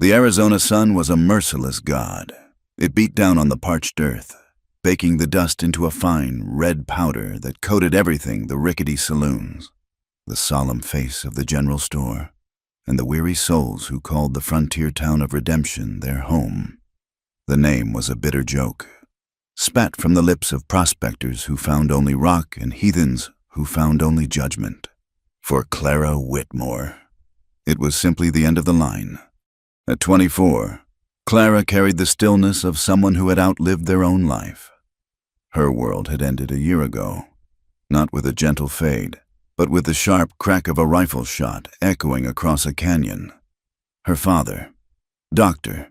The Arizona sun was a merciless god. It beat down on the parched earth, baking the dust into a fine, red powder that coated everything: the rickety saloons, the solemn face of the general store, and the weary souls who called the frontier town of Redemption their home. The name was a bitter joke, spat from the lips of prospectors who found only rock and heathens who found only judgment. For Clara Whitmore, it was simply the end of the line. At 24, Clara carried the stillness of someone who had outlived their own life. Her world had ended a year ago, not with a gentle fade, but with the sharp crack of a rifle shot echoing across a canyon. Her father, Dr.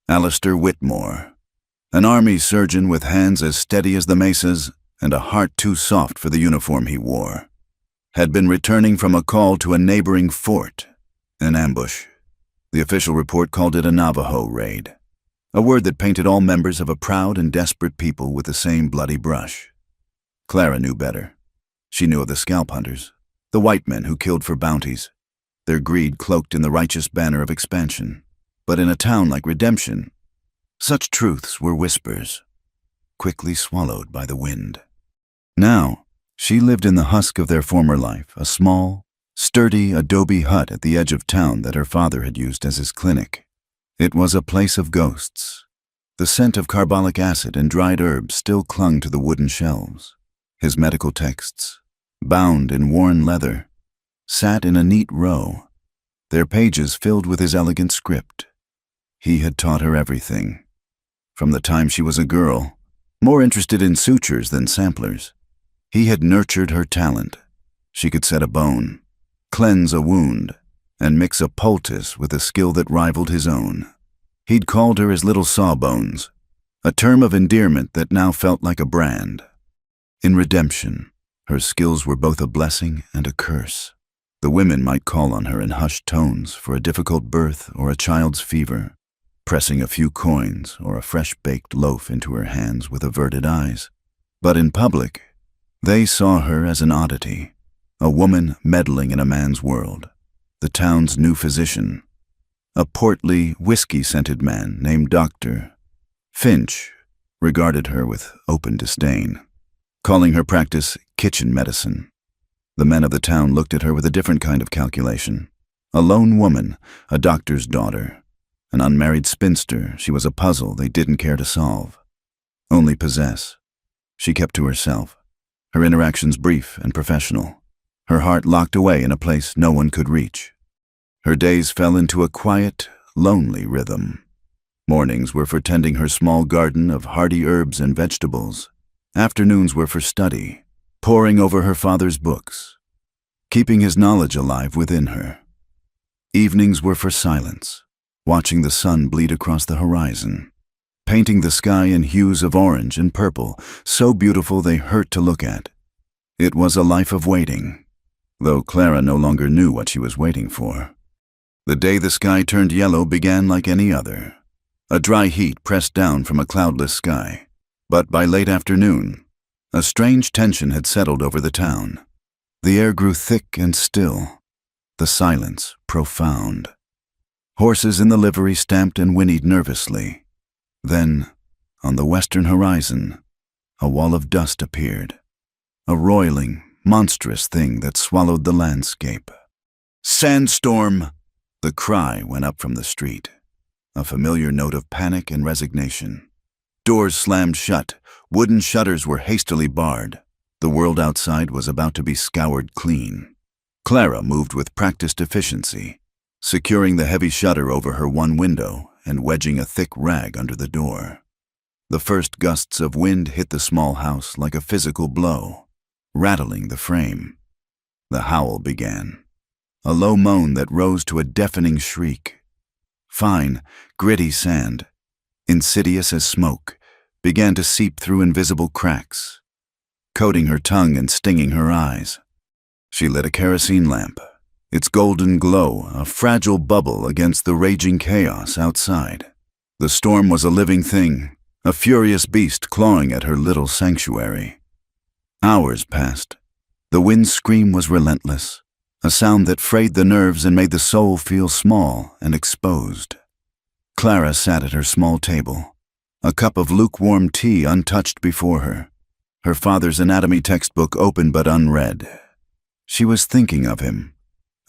Alistair Whitmore, an army surgeon with hands as steady as the mesas and a heart too soft for the uniform he wore, had been returning from a call to a neighboring fort, an ambush. The official report called it a Navajo raid, a word that painted all members of a proud and desperate people with the same bloody brush. Clara knew better. She knew of the scalp hunters, the white men who killed for bounties, their greed cloaked in the righteous banner of expansion. But in a town like Redemption, such truths were whispers, quickly swallowed by the wind. Now, she lived in the husk of their former life, a small, sturdy adobe hut at the edge of town that her father had used as his clinic. It was a place of ghosts. The scent of carbolic acid and dried herbs still clung to the wooden shelves. His medical texts, bound in worn leather, sat in a neat row, their pages filled with his elegant script. He had taught her everything. From the time she was a girl, more interested in sutures than samplers, he had nurtured her talent. She could set a bone, cleanse a wound, and mix a poultice with a skill that rivaled his own. He'd called her his little sawbones, a term of endearment that now felt like a brand. In Redemption, her skills were both a blessing and a curse. The women might call on her in hushed tones for a difficult birth or a child's fever, pressing a few coins or a fresh-baked loaf into her hands with averted eyes. But in public, they saw her as an oddity, a woman meddling in a man's world, the town's new physician, a portly, whiskey-scented man named Dr. Finch regarded her with open disdain, calling her practice kitchen medicine. The men of the town looked at her with a different kind of calculation. A lone woman, a doctor's daughter, an unmarried spinster, she was a puzzle they didn't care to solve, only possess. She kept to herself, her interactions brief and professional, her heart locked away in a place no one could reach. Her days fell into a quiet, lonely rhythm. Mornings were for tending her small garden of hardy herbs and vegetables. Afternoons were for study, poring over her father's books, keeping his knowledge alive within her. Evenings were for silence, watching the sun bleed across the horizon, painting the sky in hues of orange and purple, so beautiful they hurt to look at. It was a life of waiting, though Clara no longer knew what she was waiting for. The day the sky turned yellow began like any other. A dry heat pressed down from a cloudless sky. But by late afternoon, a strange tension had settled over the town. The air grew thick and still, the silence profound. Horses in the livery stamped and whinnied nervously. Then, on the western horizon, a wall of dust appeared, a roiling, monstrous thing that swallowed the landscape. "Sandstorm!" The cry went up from the street, a familiar note of panic and resignation. Doors slammed shut, wooden shutters were hastily barred. The world outside was about to be scoured clean. Clara moved with practiced efficiency, securing the heavy shutter over her one window and wedging a thick rag under the door. The first gusts of wind hit the small house like a physical blow, rattling the frame. The howl began, a low moan that rose to a deafening shriek. Fine, gritty sand, insidious as smoke, began to seep through invisible cracks, coating her tongue and stinging her eyes. She lit a kerosene lamp, its golden glow a fragile bubble against the raging chaos outside. The storm was a living thing, a furious beast clawing at her little sanctuary. Hours passed. The wind's scream was relentless, a sound that frayed the nerves and made the soul feel small and exposed. Clara sat at her small table, a cup of lukewarm tea untouched before her, her father's anatomy textbook open but unread. She was thinking of him,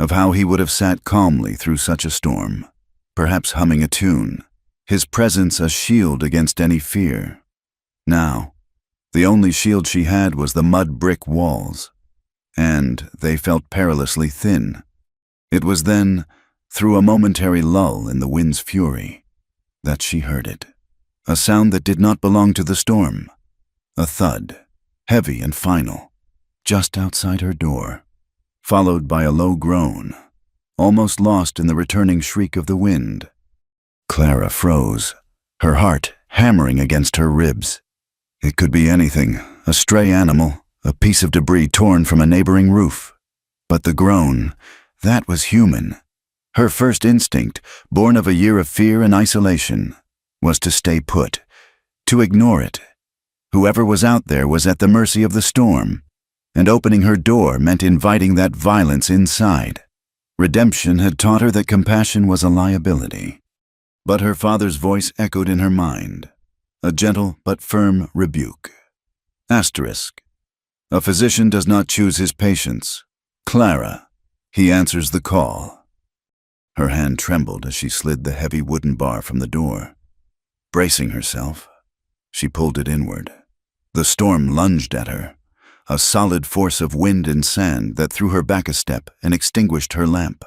of how he would have sat calmly through such a storm, perhaps humming a tune, his presence a shield against any fear. Now, the only shield she had was the mud brick walls, and they felt perilously thin. It was then, through a momentary lull in the wind's fury, that she heard it. A sound that did not belong to the storm. A thud, heavy and final, just outside her door, followed by a low groan, almost lost in the returning shriek of the wind. Clara froze, her heart hammering against her ribs. It could be anything, a stray animal, a piece of debris torn from a neighboring roof. But the groan, that was human. Her first instinct, born of a year of fear and isolation, was to stay put, to ignore it. Whoever was out there was at the mercy of the storm, and opening her door meant inviting that violence inside. Redemption had taught her that compassion was a liability. But her father's voice echoed in her mind, a gentle but firm rebuke. Asterisk. A physician does not choose his patients. Clara. He answers the call. Her hand trembled as she slid the heavy wooden bar from the door. Bracing herself, she pulled it inward. The storm lunged at her, a solid force of wind and sand that threw her back a step and extinguished her lamp,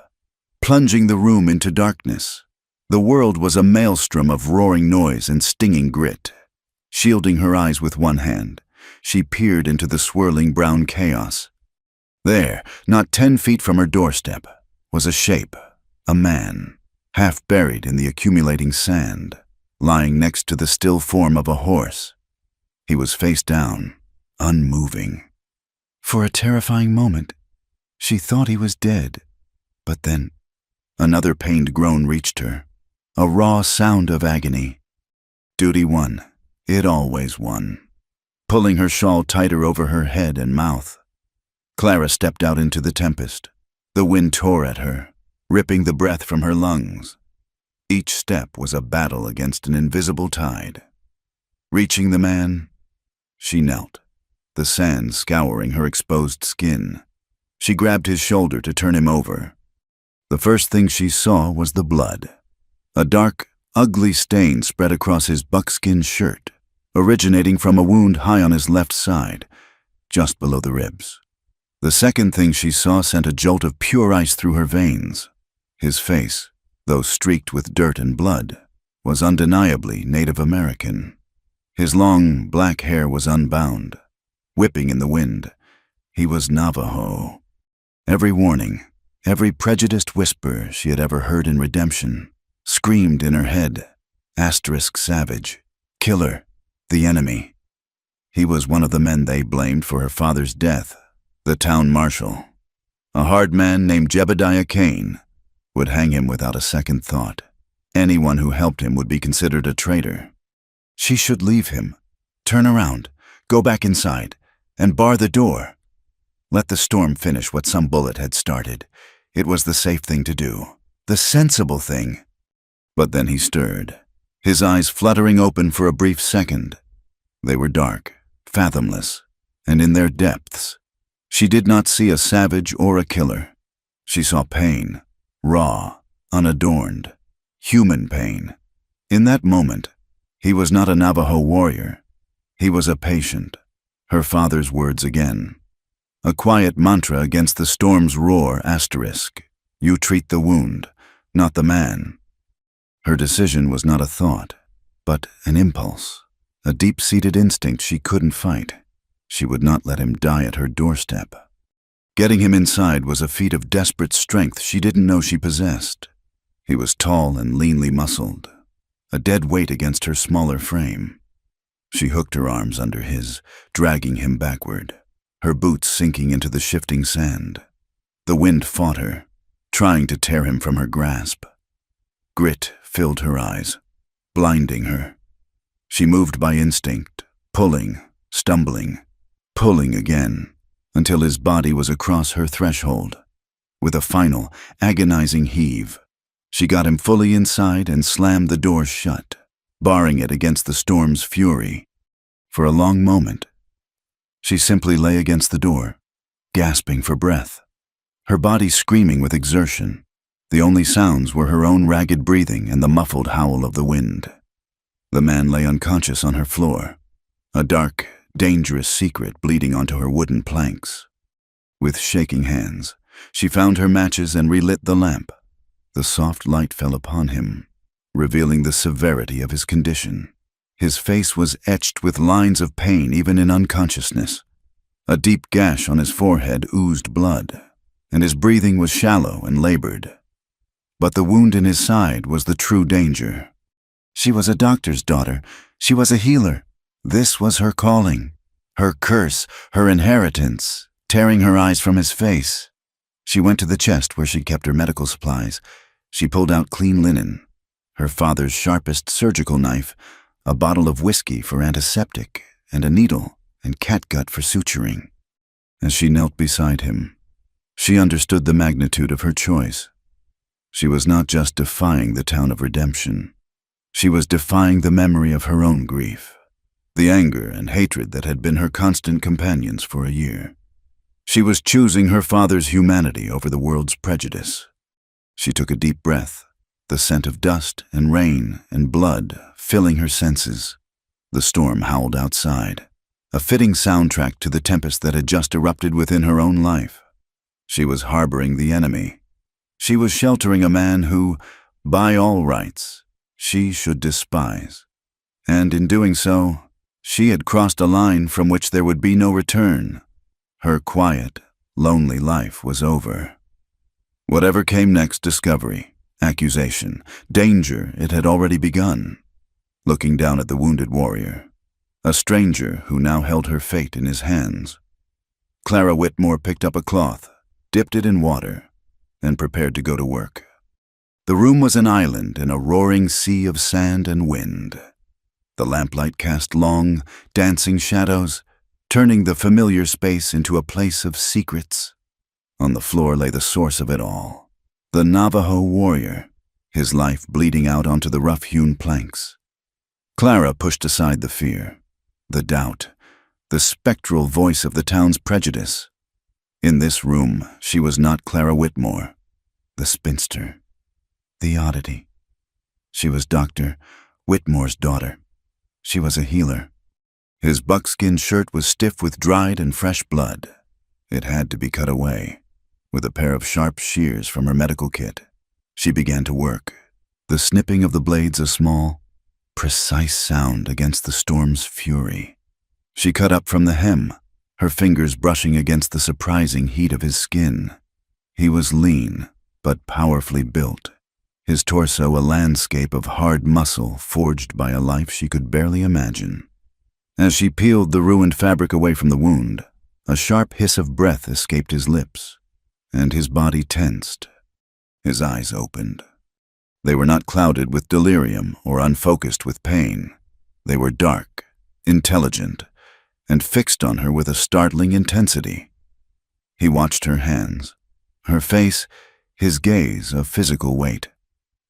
plunging the room into darkness. The world was a maelstrom of roaring noise and stinging grit. Shielding her eyes with one hand, she peered into the swirling brown chaos. There, not 10 feet from her doorstep, was a shape, a man, half buried in the accumulating sand, lying next to the still form of a horse. He was face down, unmoving. For a terrifying moment, she thought he was dead. But then, another pained groan reached her, a raw sound of agony. Duty won. It always won. Pulling her shawl tighter over her head and mouth, Clara stepped out into the tempest. The wind tore at her, ripping the breath from her lungs. Each step was a battle against an invisible tide. Reaching the man, she knelt, the sand scouring her exposed skin. She grabbed his shoulder to turn him over. The first thing she saw was the blood. A dark, ugly stain spread across his buckskin shirt, originating from a wound high on his left side, just below the ribs. The second thing she saw sent a jolt of pure ice through her veins. His face, though streaked with dirt and blood, was undeniably Native American. His long, black hair was unbound, whipping in the wind. He was Navajo. Every warning, every prejudiced whisper she had ever heard in Redemption, screamed in her head. Asterisk savage, killer, the enemy. He was one of the men they blamed for her father's death, the town marshal. A hard man named Jebediah Kane would hang him without a second thought. Anyone who helped him would be considered a traitor. She should leave him, turn around, go back inside, and bar the door. Let the storm finish what some bullet had started. It was the safe thing to do, the sensible thing. But then he stirred, his eyes fluttering open for a brief second. They were dark, fathomless, and in their depths, she did not see a savage or a killer. She saw pain, raw, unadorned, human pain. In that moment, he was not a Navajo warrior. He was a patient. Her father's words again. A quiet mantra against the storm's roar. Asterisk. You treat the wound, not the man. Her decision was not a thought, but an impulse, a deep-seated instinct she couldn't fight. She would not let him die at her doorstep. Getting him inside was a feat of desperate strength she didn't know she possessed. He was tall and leanly muscled, a dead weight against her smaller frame. She hooked her arms under his, dragging him backward, her boots sinking into the shifting sand. The wind fought her, trying to tear him from her grasp. Grit filled her eyes, blinding her. She moved by instinct, pulling, stumbling, pulling again, until his body was across her threshold. With a final, agonizing heave, She got him fully inside and slammed the door shut, barring it against the storm's fury. For a long moment, she simply lay against the door, gasping for breath, her body screaming with exertion. The only sounds were her own ragged breathing and the muffled howl of the wind. The man lay unconscious on her floor, a dark, dangerous secret bleeding onto her wooden planks. With shaking hands, she found her matches and relit the lamp. The soft light fell upon him, revealing the severity of his condition. His face was etched with lines of pain even in unconsciousness. A deep gash on his forehead oozed blood, and his breathing was shallow and labored. But the wound in his side was the true danger. She was a doctor's daughter. She was a healer. This was her calling, her curse, her inheritance, tearing her eyes from his face. She went to the chest where she kept her medical supplies. She pulled out clean linen, her father's sharpest surgical knife, a bottle of whiskey for antiseptic, and a needle and catgut for suturing. As she knelt beside him, she understood the magnitude of her choice. She was not just defying the town of redemption. She was defying the memory of her own grief, the anger and hatred that had been her constant companions for a year. She was choosing her father's humanity over the world's prejudice. She took a deep breath, the scent of dust and rain and blood filling her senses. The storm howled outside, a fitting soundtrack to the tempest that had just erupted within her own life. She was harboring the enemy. She was sheltering a man who, by all rights, she should despise. And in doing so, she had crossed a line from which there would be no return. Her quiet, lonely life was over. Whatever came next, discovery, accusation, danger, it had already begun. Looking down at the wounded warrior, a stranger who now held her fate in his hands, Clara Whitmore picked up a cloth, dipped it in water, and prepared to go to work. The room was an island in a roaring sea of sand and wind. The lamplight cast long, dancing shadows, turning the familiar space into a place of secrets. On the floor lay the source of it all, the Navajo warrior, his life bleeding out onto the rough-hewn planks. Clara pushed aside the fear, the doubt, the spectral voice of the town's prejudice. In this room, she was not Clara Whitmore, the spinster, the oddity. She was Dr. Whitmore's daughter. She was a healer. His buckskin shirt was stiff with dried and fresh blood. It had to be cut away. With a pair of sharp shears from her medical kit, she began to work, the snipping of the blades a small, precise sound against the storm's fury. She cut up from the hem, her fingers brushing against the surprising heat of his skin. He was lean, but powerfully built, his torso a landscape of hard muscle forged by a life she could barely imagine. As she peeled the ruined fabric away from the wound, a sharp hiss of breath escaped his lips, and his body tensed. His eyes opened. They were not clouded with delirium or unfocused with pain. They were dark, intelligent, and fixed on her with a startling intensity. He watched her hands, her face, his gaze of physical weight.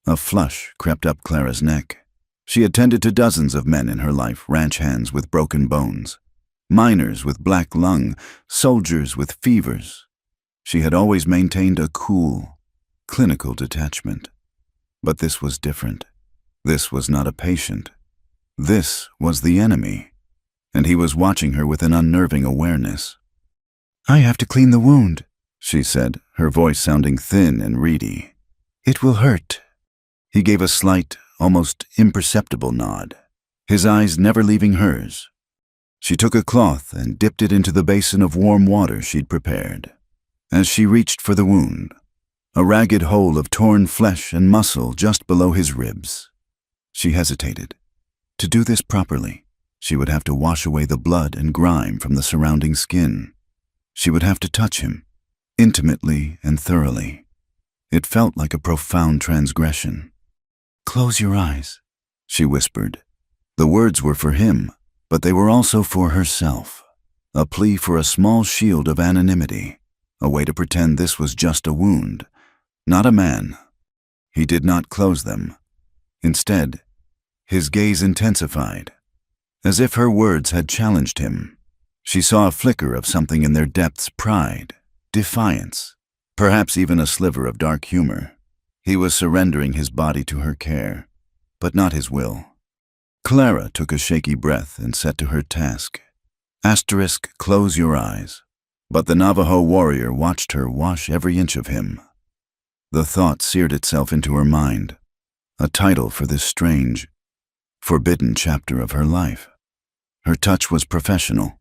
A flush crept up Clara's neck. She had tended to dozens of men in her life, ranch hands with broken bones, miners with black lung, soldiers with fevers. She had always maintained a cool, clinical detachment. But this was different. This was not a patient. This was the enemy, and he was watching her with an unnerving awareness. "I have to clean the wound," she said, her voice sounding thin and reedy. "It will hurt." He gave a slight, almost imperceptible nod, his eyes never leaving hers. She took a cloth and dipped it into the basin of warm water she'd prepared. As she reached for the wound, a ragged hole of torn flesh and muscle just below his ribs. She hesitated. To do this properly, she would have to wash away the blood and grime from the surrounding skin. She would have to touch him, intimately and thoroughly. It felt like a profound transgression. "Close your eyes," she whispered. The words were for him, but they were also for herself, a plea for a small shield of anonymity, a way to pretend this was just a wound, not a man. He did not close them. Instead, his gaze intensified, as if her words had challenged him. She saw a flicker of something in their depths: pride, defiance, perhaps even a sliver of dark humor. He was surrendering his body to her care, but not his will. Clara took a shaky breath and set to her task. Close your eyes. But the Navajo warrior watched her wash every inch of him. The thought seared itself into her mind, a title for this strange, forbidden chapter of her life. Her touch was professional,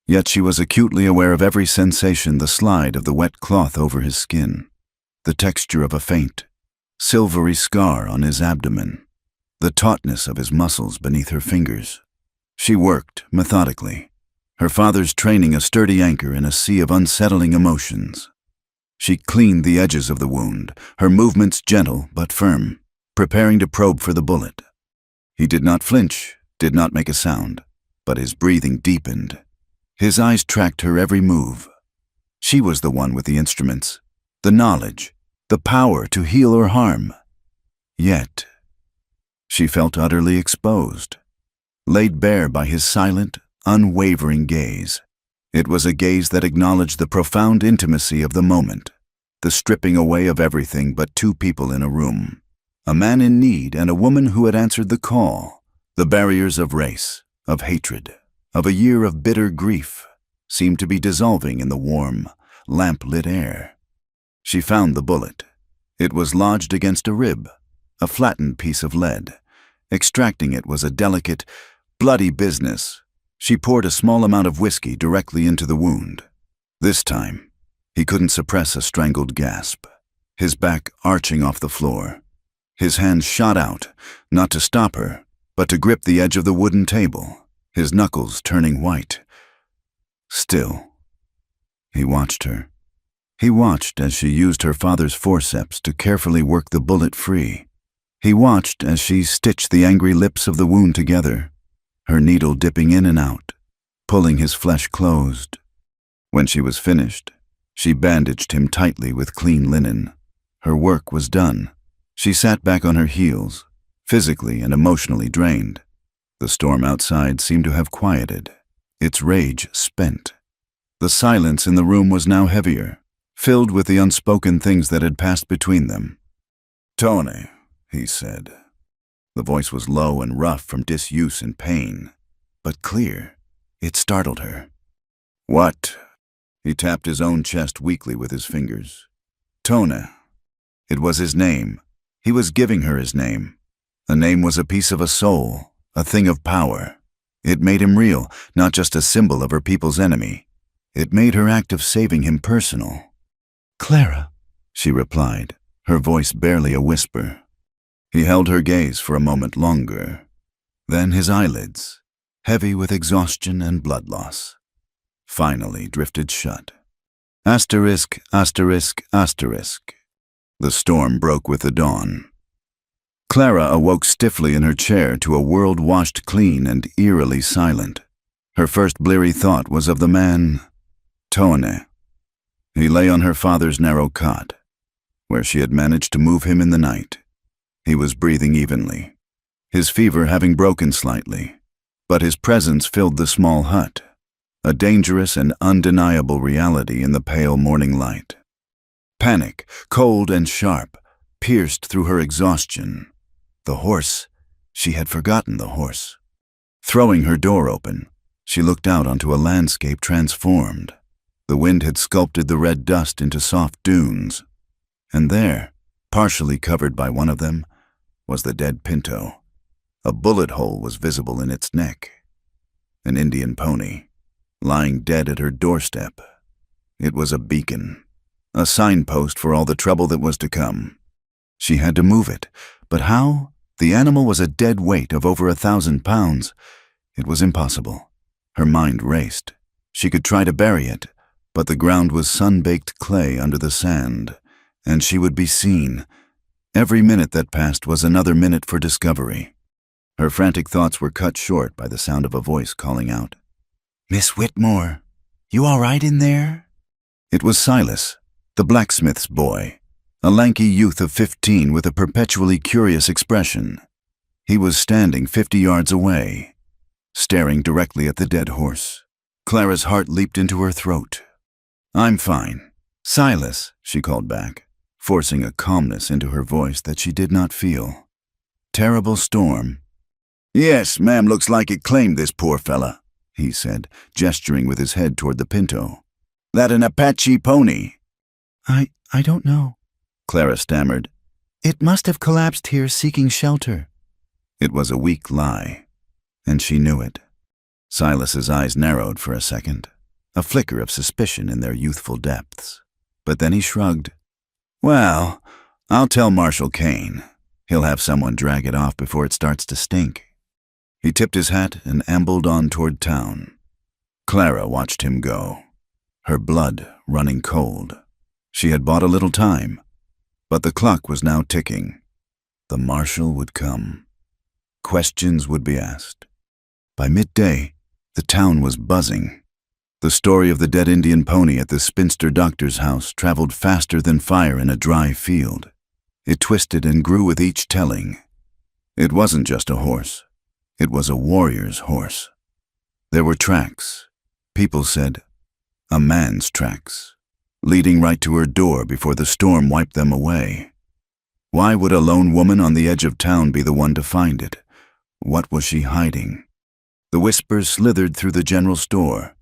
yet she was acutely aware of every sensation: the slide of the wet cloth over his skin, the texture of a faint, silvery scar on his abdomen, the tautness of his muscles beneath her fingers. She worked methodically, her father's training a sturdy anchor in a sea of unsettling emotions. She cleaned the edges of the wound, her movements gentle but firm, preparing to probe for the bullet. He did not flinch, did not make a sound, but his breathing deepened. His eyes tracked her every move. She was the one with the instruments, the knowledge, the power to heal or harm. Yet, she felt utterly exposed, laid bare by his silent, unwavering gaze. It was a gaze that acknowledged the profound intimacy of the moment, the stripping away of everything but two people in a room, a man in need and a woman who had answered the call. The barriers of race, of hatred, of a year of bitter grief seemed to be dissolving in the warm, lamp-lit air. She found the bullet. It was lodged against a rib, a flattened piece of lead. Extracting it was a delicate, bloody business. She poured a small amount of whiskey directly into the wound. This time, he couldn't suppress a strangled gasp, his back arching off the floor. His hands shot out, not to stop her, but to grip the edge of the wooden table, his knuckles turning white. Still, he watched her. He watched as she used her father's forceps to carefully work the bullet free. He watched as she stitched the angry lips of the wound together, her needle dipping in and out, pulling his flesh closed. When she was finished, she bandaged him tightly with clean linen. Her work was done. She sat back on her heels, physically and emotionally drained. The storm outside seemed to have quieted, its rage spent. The silence in the room was now heavier, filled with the unspoken things that had passed between them. "Tony," he said. The voice was low and rough from disuse and pain, but clear. It startled her. "What?" He tapped his own chest weakly with his fingers. "Tony." It was his name. He was giving her his name. A name was a piece of a soul, a thing of power. It made him real, not just a symbol of her people's enemy. It made her act of saving him personal. "Clara," she replied, her voice barely a whisper. He held her gaze for a moment longer. Then his eyelids, heavy with exhaustion and blood loss, finally drifted shut. Asterisk, asterisk, asterisk. The storm broke with the dawn. Clara awoke stiffly in her chair to a world washed clean and eerily silent. Her first bleary thought was of the man, Tone. He lay on her father's narrow cot, where she had managed to move him in the night. He was breathing evenly, his fever having broken slightly, but his presence filled the small hut, a dangerous and undeniable reality in the pale morning light. Panic, cold and sharp, pierced through her exhaustion. The horse, she had forgotten the horse. Throwing her door open, she looked out onto a landscape transformed. The wind had sculpted the red dust into soft dunes, and there, partially covered by one of them, was the dead pinto. A bullet hole was visible in its neck. An Indian pony, lying dead at her doorstep. It was a beacon, a signpost for all the trouble that was to come. She had to move it, but how? The animal was a dead weight of over 1,000 pounds. It was impossible. Her mind raced. She could try to bury it, but the ground was sun-baked clay under the sand, and she would be seen. Every minute that passed was another minute for discovery. Her frantic thoughts were cut short by the sound of a voice calling out, "Miss Whitmore, you all right in there?" It was Silas, the blacksmith's boy. a lanky youth of 15 with a perpetually curious expression. He was standing 50 yards away, staring directly at the dead horse. Clara's heart leaped into her throat. "I'm fine. Silas," she called back, forcing a calmness into her voice that she did not feel. "Terrible storm." "Yes, ma'am, looks like it claimed this poor fella," he said, gesturing with his head toward the Pinto. "That an Apache pony?" I don't know," Clara stammered. "It must have collapsed here seeking shelter." It was a weak lie, and she knew it. Silas's eyes narrowed for a second, a flicker of suspicion in their youthful depths. But then he shrugged. "Well, I'll tell Marshal Kane. He'll have someone drag it off before it starts to stink." He tipped his hat and ambled on toward town. Clara watched him go, her blood running cold. She had bought a little time, but the clock was now ticking. The marshal would come. Questions would be asked. By midday, the town was buzzing. The story of the dead Indian pony at the spinster doctor's house traveled faster than fire in a dry field. It twisted and grew with each telling. It wasn't just a horse. It was a warrior's horse. There were tracks. People said, a man's tracks, leading right to her door before the storm wiped them away. Why would a lone woman on the edge of town be the one to find it? What was she hiding? The whispers slithered through the general store,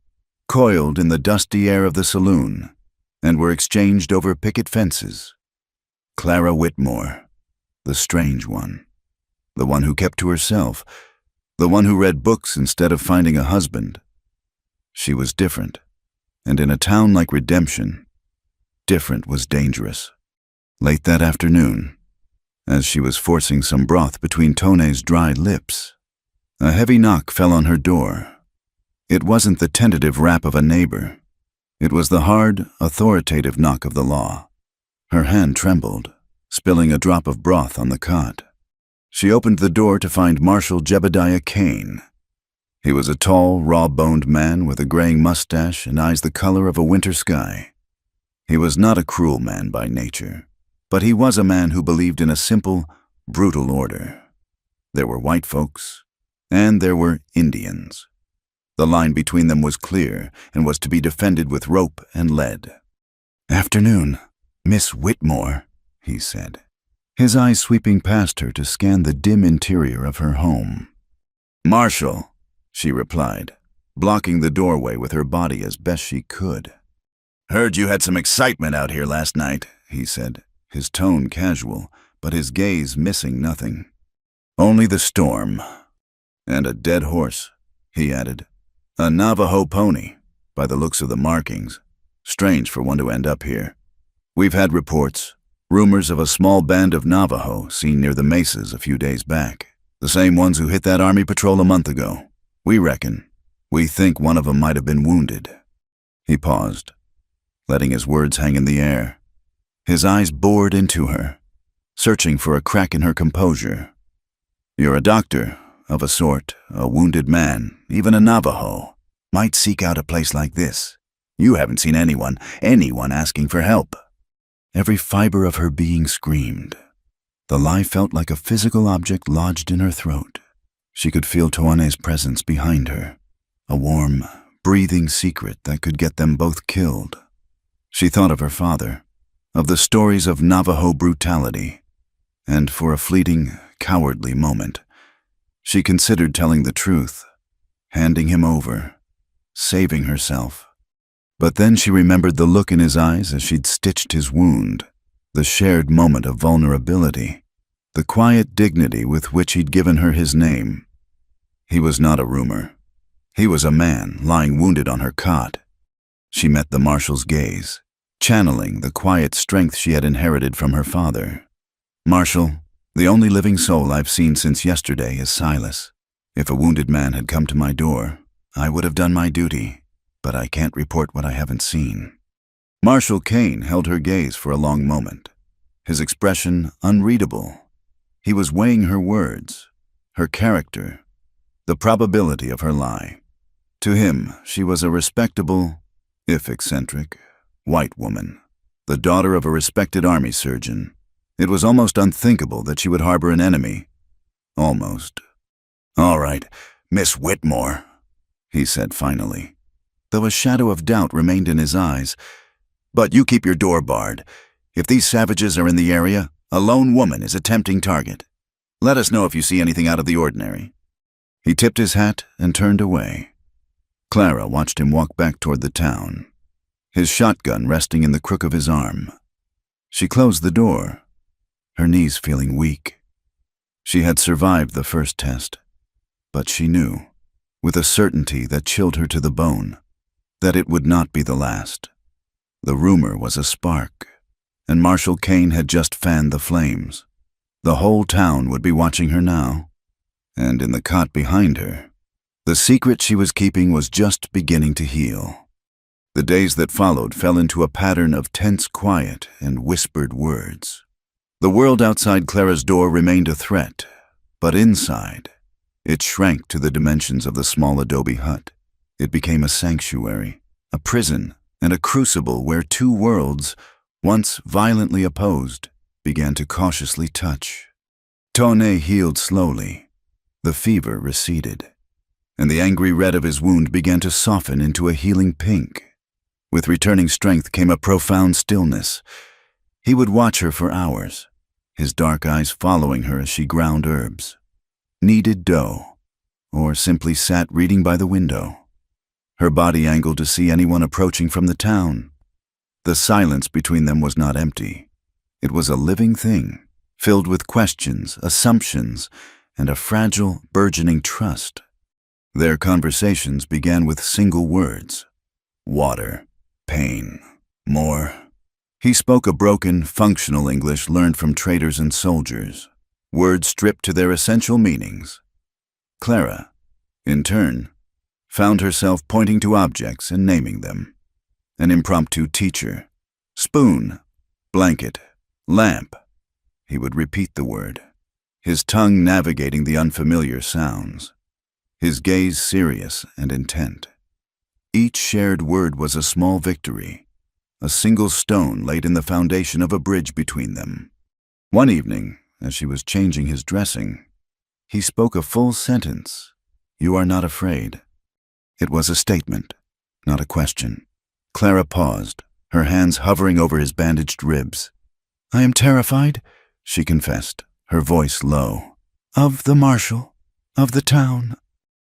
coiled in the dusty air of the saloon, and were exchanged over picket fences. Clara Whitmore, the strange one, the one who kept to herself, the one who read books instead of finding a husband. She was different, and in a town like Redemption, different was dangerous. Late that afternoon, as she was forcing some broth between Tone's dry lips, a heavy knock fell on her door. It wasn't the tentative rap of a neighbor. It was the hard, authoritative knock of the law. Her hand trembled, spilling a drop of broth on the cot. She opened the door to find Marshal Jebediah Kane. He was a tall, raw-boned man with a graying mustache and eyes the color of a winter sky. He was not a cruel man by nature, but he was a man who believed in a simple, brutal order. There were white folks, and there were Indians. The line between them was clear and was to be defended with rope and lead. "Afternoon, Miss Whitmore," he said, his eyes sweeping past her to scan the dim interior of her home. "Marshal," she replied, blocking the doorway with her body as best she could. "Heard you had some excitement out here last night," he said, his tone casual, but his gaze missing nothing. "Only the storm. And a dead horse," he added. "A Navajo pony, by the looks of the markings. Strange for one to end up here. We've had reports, rumors of a small band of Navajo seen near the mesas a few days back. The same ones who hit that army patrol a month ago. We think one of them might have been wounded." He paused, letting his words hang in the air. His eyes bored into her, searching for a crack in her composure. "You're a doctor, of a sort. A wounded man, even a Navajo, might seek out a place like this. You haven't seen anyone asking for help." Every fiber of her being screamed. The lie felt like a physical object lodged in her throat. She could feel Toane's presence behind her, a warm, breathing secret that could get them both killed. She thought of her father, of the stories of Navajo brutality, and for a fleeting, cowardly moment, she considered telling the truth, handing him over, saving herself. But then she remembered the look in his eyes as she'd stitched his wound, the shared moment of vulnerability, the quiet dignity with which he'd given her his name. He was not a rumor. He was a man lying wounded on her cot. She met the marshal's gaze, channeling the quiet strength she had inherited from her father. "Marshal, the only living soul I've seen since yesterday is Silas. If a wounded man had come to my door, I would have done my duty, but I can't report what I haven't seen." Marshal Kane held her gaze for a long moment, his expression unreadable. He was weighing her words, her character, the probability of her lie. To him, she was a respectable, if eccentric, white woman, the daughter of a respected army surgeon. It was almost unthinkable that she would harbor an enemy. Almost. "All right, Miss Whitmore," he said finally, though a shadow of doubt remained in his eyes. "But you keep your door barred. If these savages are in the area, a lone woman is a tempting target. Let us know if you see anything out of the ordinary." He tipped his hat and turned away. Clara watched him walk back toward the town, his shotgun resting in the crook of his arm. She closed the door, her knees feeling weak. She had survived the first test, but she knew, with a certainty that chilled her to the bone, that it would not be the last. The rumor was a spark, and Marshal Kane had just fanned the flames. The whole town would be watching her now, and in the cot behind her, the secret she was keeping was just beginning to heal. The days that followed fell into a pattern of tense quiet and whispered words. The world outside Clara's door remained a threat, but inside, it shrank to the dimensions of the small adobe hut. It became a sanctuary, a prison, and a crucible where two worlds, once violently opposed, began to cautiously touch. Tone healed slowly. The fever receded, and the angry red of his wound began to soften into a healing pink. With returning strength came a profound stillness. He would watch her for hours, his dark eyes following her as she ground herbs, kneaded dough, or simply sat reading by the window, her body angled to see anyone approaching from the town. The silence between them was not empty. It was a living thing, filled with questions, assumptions, and a fragile, burgeoning trust. Their conversations began with single words: water, pain, more. He spoke a broken, functional English learned from traders and soldiers, words stripped to their essential meanings. Clara, in turn, found herself pointing to objects and naming them. An impromptu teacher. Spoon, blanket, lamp. He would repeat the word, his tongue navigating the unfamiliar sounds, his gaze serious and intent. Each shared word was a small victory, a single stone laid in the foundation of a bridge between them. One evening, as she was changing his dressing, he spoke a full sentence. "You are not afraid." It was a statement, not a question. Clara paused, her hands hovering over his bandaged ribs. "I am terrified," she confessed, her voice low. "Of the marshal, of the town."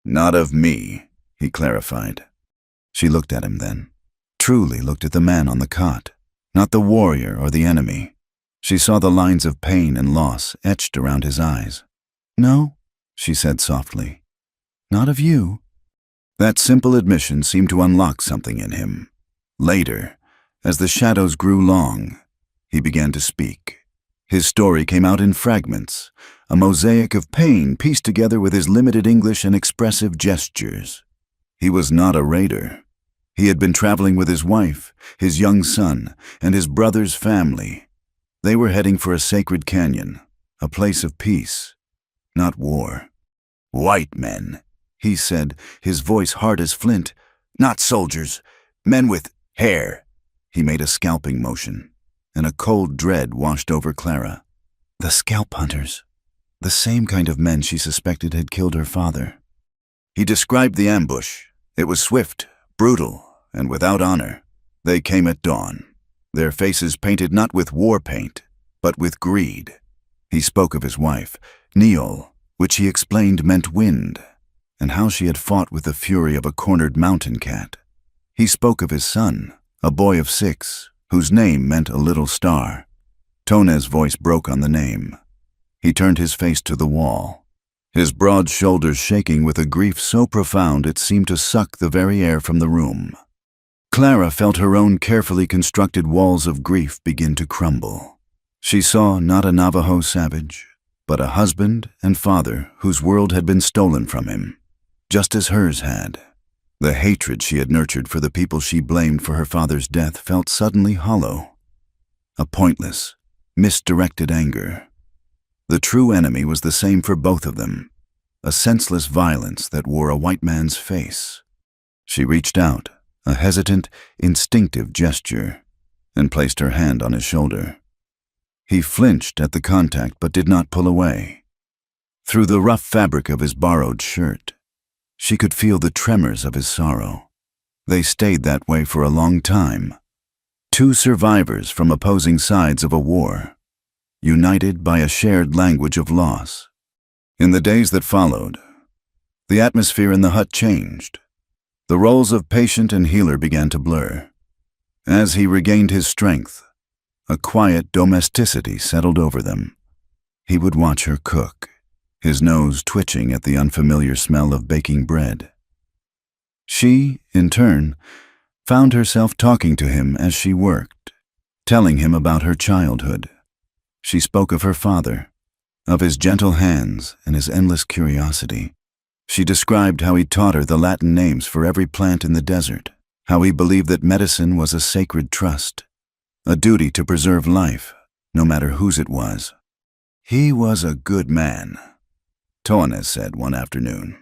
"Not of me," he clarified. She looked at him then, truly looked at the man on the cot, not the warrior or the enemy. She saw the lines of pain and loss etched around his eyes. "No," she said softly, "not of you." That simple admission seemed to unlock something in him. Later, as the shadows grew long, he began to speak. His story came out in fragments, a mosaic of pain pieced together with his limited English and expressive gestures. He was not a raider. He had been traveling with his wife, his young son, and his brother's family. They were heading for a sacred canyon, a place of peace, not war. "White men," he said, his voice hard as flint. "Not soldiers. Men with hair." He made a scalping motion, and a cold dread washed over Clara. The scalp hunters. The same kind of men she suspected had killed her father. He described the ambush. It was swift, brutal, and without honor. They came at dawn, their faces painted not with war paint, but with greed. He spoke of his wife, Neol, which he explained meant wind, and how she had fought with the fury of a cornered mountain cat. He spoke of his son, a boy of 6, whose name meant a little star. Tone's voice broke on the name. He turned his face to the wall, his broad shoulders shaking with a grief so profound it seemed to suck the very air from the room. Clara felt her own carefully constructed walls of grief begin to crumble. She saw not a Navajo savage, but a husband and father whose world had been stolen from him, just as hers had. The hatred she had nurtured for the people she blamed for her father's death felt suddenly hollow. A pointless, misdirected anger. The true enemy was the same for both of them, a senseless violence that wore a white man's face. She reached out, a hesitant, instinctive gesture, and placed her hand on his shoulder. He flinched at the contact but did not pull away. Through the rough fabric of his borrowed shirt, she could feel the tremors of his sorrow. They stayed that way for a long time. Two survivors from opposing sides of a war, united by a shared language of loss. In the days that followed, the atmosphere in the hut changed. The roles of patient and healer began to blur. As he regained his strength, a quiet domesticity settled over them. He would watch her cook, his nose twitching at the unfamiliar smell of baking bread. She, in turn, found herself talking to him as she worked, telling him about her childhood. She spoke of her father, of his gentle hands and his endless curiosity. She described how he taught her the Latin names for every plant in the desert, how he believed that medicine was a sacred trust, a duty to preserve life, no matter whose it was. He was a good man, Toanes said one afternoon,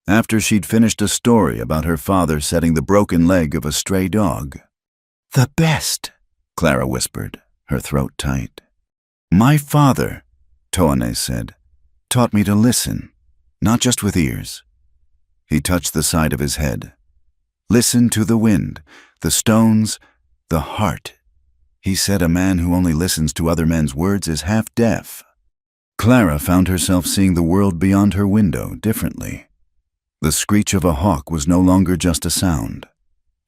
after she'd finished a story about her father setting the broken leg of a stray dog. The best, Clara whispered, her throat tight. My father, Toanes said, taught me to listen, not just with ears. He touched the side of his head. Listen to the wind, the stones, the heart. He said a man who only listens to other men's words is half deaf. Clara found herself seeing the world beyond her window differently. The screech of a hawk was no longer just a sound.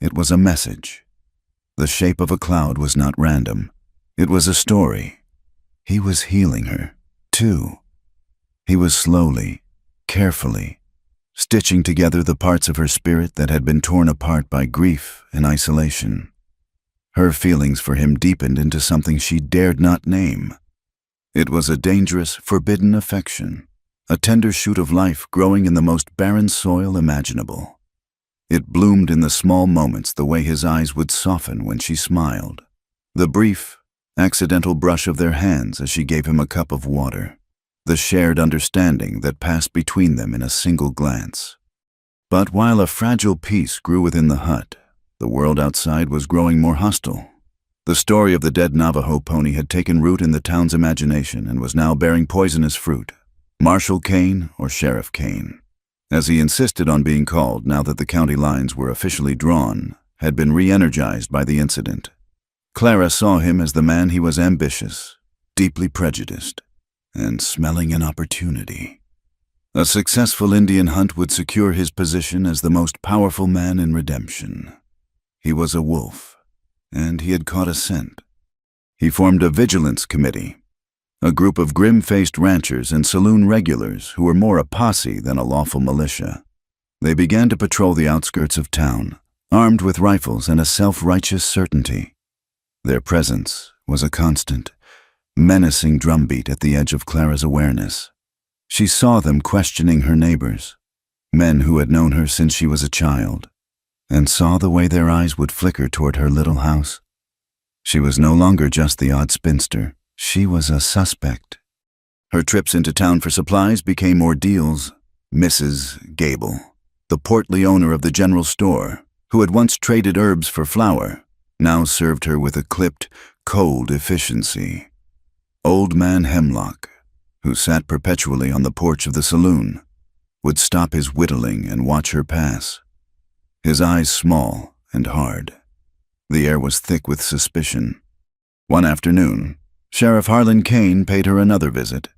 It was a message. The shape of a cloud was not random. It was a story. He was healing her, too. He was slowly, carefully, stitching together the parts of her spirit that had been torn apart by grief and isolation. Her feelings for him deepened into something she dared not name. It was a dangerous, forbidden affection, a tender shoot of life growing in the most barren soil imaginable. It bloomed in the small moments, the way his eyes would soften when she smiled, the brief, accidental brush of their hands as she gave him a cup of water, the shared understanding that passed between them in a single glance. But while a fragile peace grew within the hut, the world outside was growing more hostile. The story of the dead Navajo pony had taken root in the town's imagination and was now bearing poisonous fruit. Marshal Kane or Sheriff Kane, as he insisted on being called now that the county lines were officially drawn, had been re-energized by the incident. Clara saw him as the man he was: ambitious, deeply prejudiced, and smelling an opportunity. A successful Indian hunt would secure his position as the most powerful man in redemption. He was a wolf, and he had caught a scent. He formed a vigilance committee, a group of grim-faced ranchers and saloon regulars who were more a posse than a lawful militia. They began to patrol the outskirts of town, armed with rifles and a self-righteous certainty. Their presence was a constant, menacing drumbeat at the edge of Clara's awareness. She saw them questioning her neighbors, men who had known her since she was a child, and saw the way their eyes would flicker toward her little house. She was no longer just the odd spinster. She was a suspect. Her trips into town for supplies became ordeals. Mrs. Gable, the portly owner of the general store, who had once traded herbs for flour, now served her with a clipped, cold efficiency. Old man Hemlock, who sat perpetually on the porch of the saloon, would stop his whittling and watch her pass. His eyes small and hard. The air was thick with suspicion. One afternoon, Sheriff Harlan Kane paid her another visit.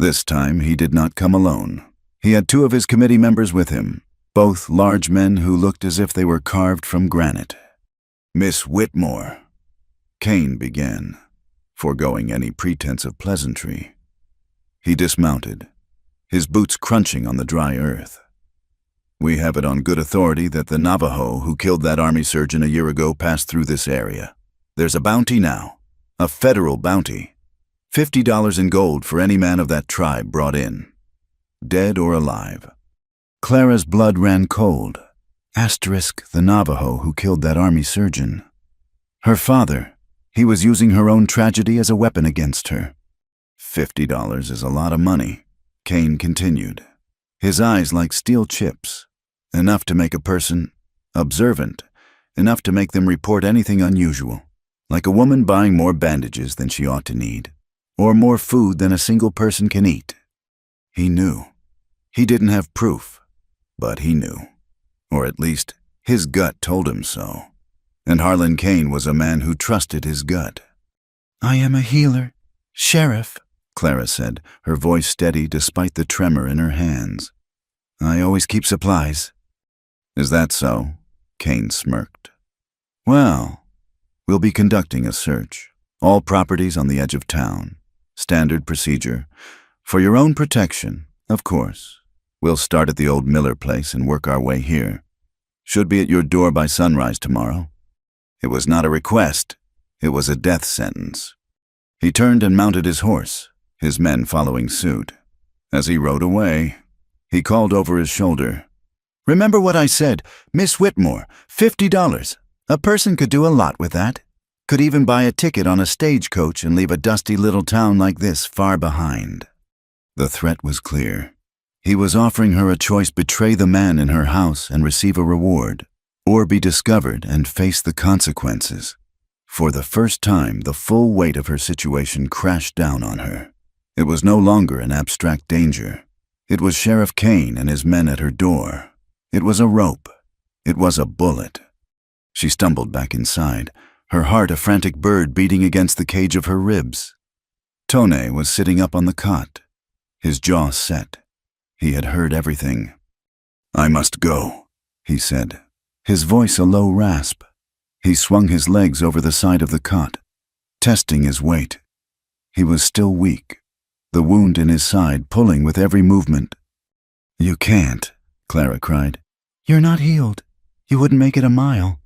This time he did not come alone. He had two of his committee members with him, both large men who looked as if they were carved from granite. Miss Whitmore, Kane began, foregoing any pretense of pleasantry. He dismounted, his boots crunching on the dry earth. We have it on good authority that the Navajo who killed that army surgeon a year ago passed through this area. There's a bounty now, a federal bounty. $50 in gold for any man of that tribe brought in, dead or alive. Clara's blood ran cold. Asterisk the Navajo who killed that army surgeon. Her father, he was using her own tragedy as a weapon against her. $50 is a lot of money, Kane continued, his eyes like steel chips. Enough to make a person observant, enough to make them report anything unusual. like a woman buying more bandages than she ought to need, or more food than a single person can eat. He knew. He didn't have proof, but he knew. Or at least, his gut told him so. And Harlan Kane was a man who trusted his gut. I am a healer, Sheriff, Clara said, her voice steady despite the tremor in her hands. I always keep supplies. Is that so? Kane smirked. Well, we'll be conducting a search. All properties on the edge of town. Standard procedure. For your own protection, of course. We'll start at the old Miller place and work our way here. Should be at your door by sunrise tomorrow. It was not a request. It was a death sentence. He turned and mounted his horse, his men following suit. As he rode away, he called over his shoulder. Remember what I said, Miss Whitmore, $50. A person could do a lot with that. Could even buy a ticket on a stagecoach and leave a dusty little town like this far behind. The threat was clear. He was offering her a choice: betray the man in her house and receive a reward, or be discovered and face the consequences. For the first time, the full weight of her situation crashed down on her. It was no longer an abstract danger. It was Sheriff Kane and his men at her door. It was a rope. It was a bullet. She stumbled back inside, her heart a frantic bird beating against the cage of her ribs. Tone was sitting up on the cot, his jaw set. He had heard everything. I must go, he said, his voice a low rasp. He swung his legs over the side of the cot, testing his weight. He was still weak, the wound in his side pulling with every movement. You can't, Clara cried. You're not healed. You wouldn't make it a mile.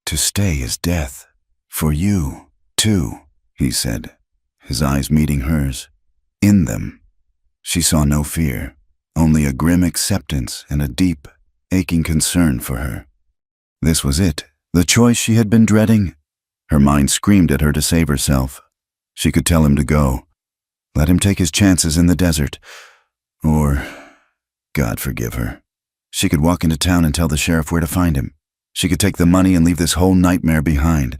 To stay is death. For you, too, he said, his eyes meeting hers. In them, she saw no fear, only a grim acceptance and a deep, aching concern for her. This was it, the choice she had been dreading. Her mind screamed at her to save herself. She could tell him to go. Let him take his chances in the desert. Or, God forgive her. She could walk into town and tell the sheriff where to find him. She could take the money and leave this whole nightmare behind.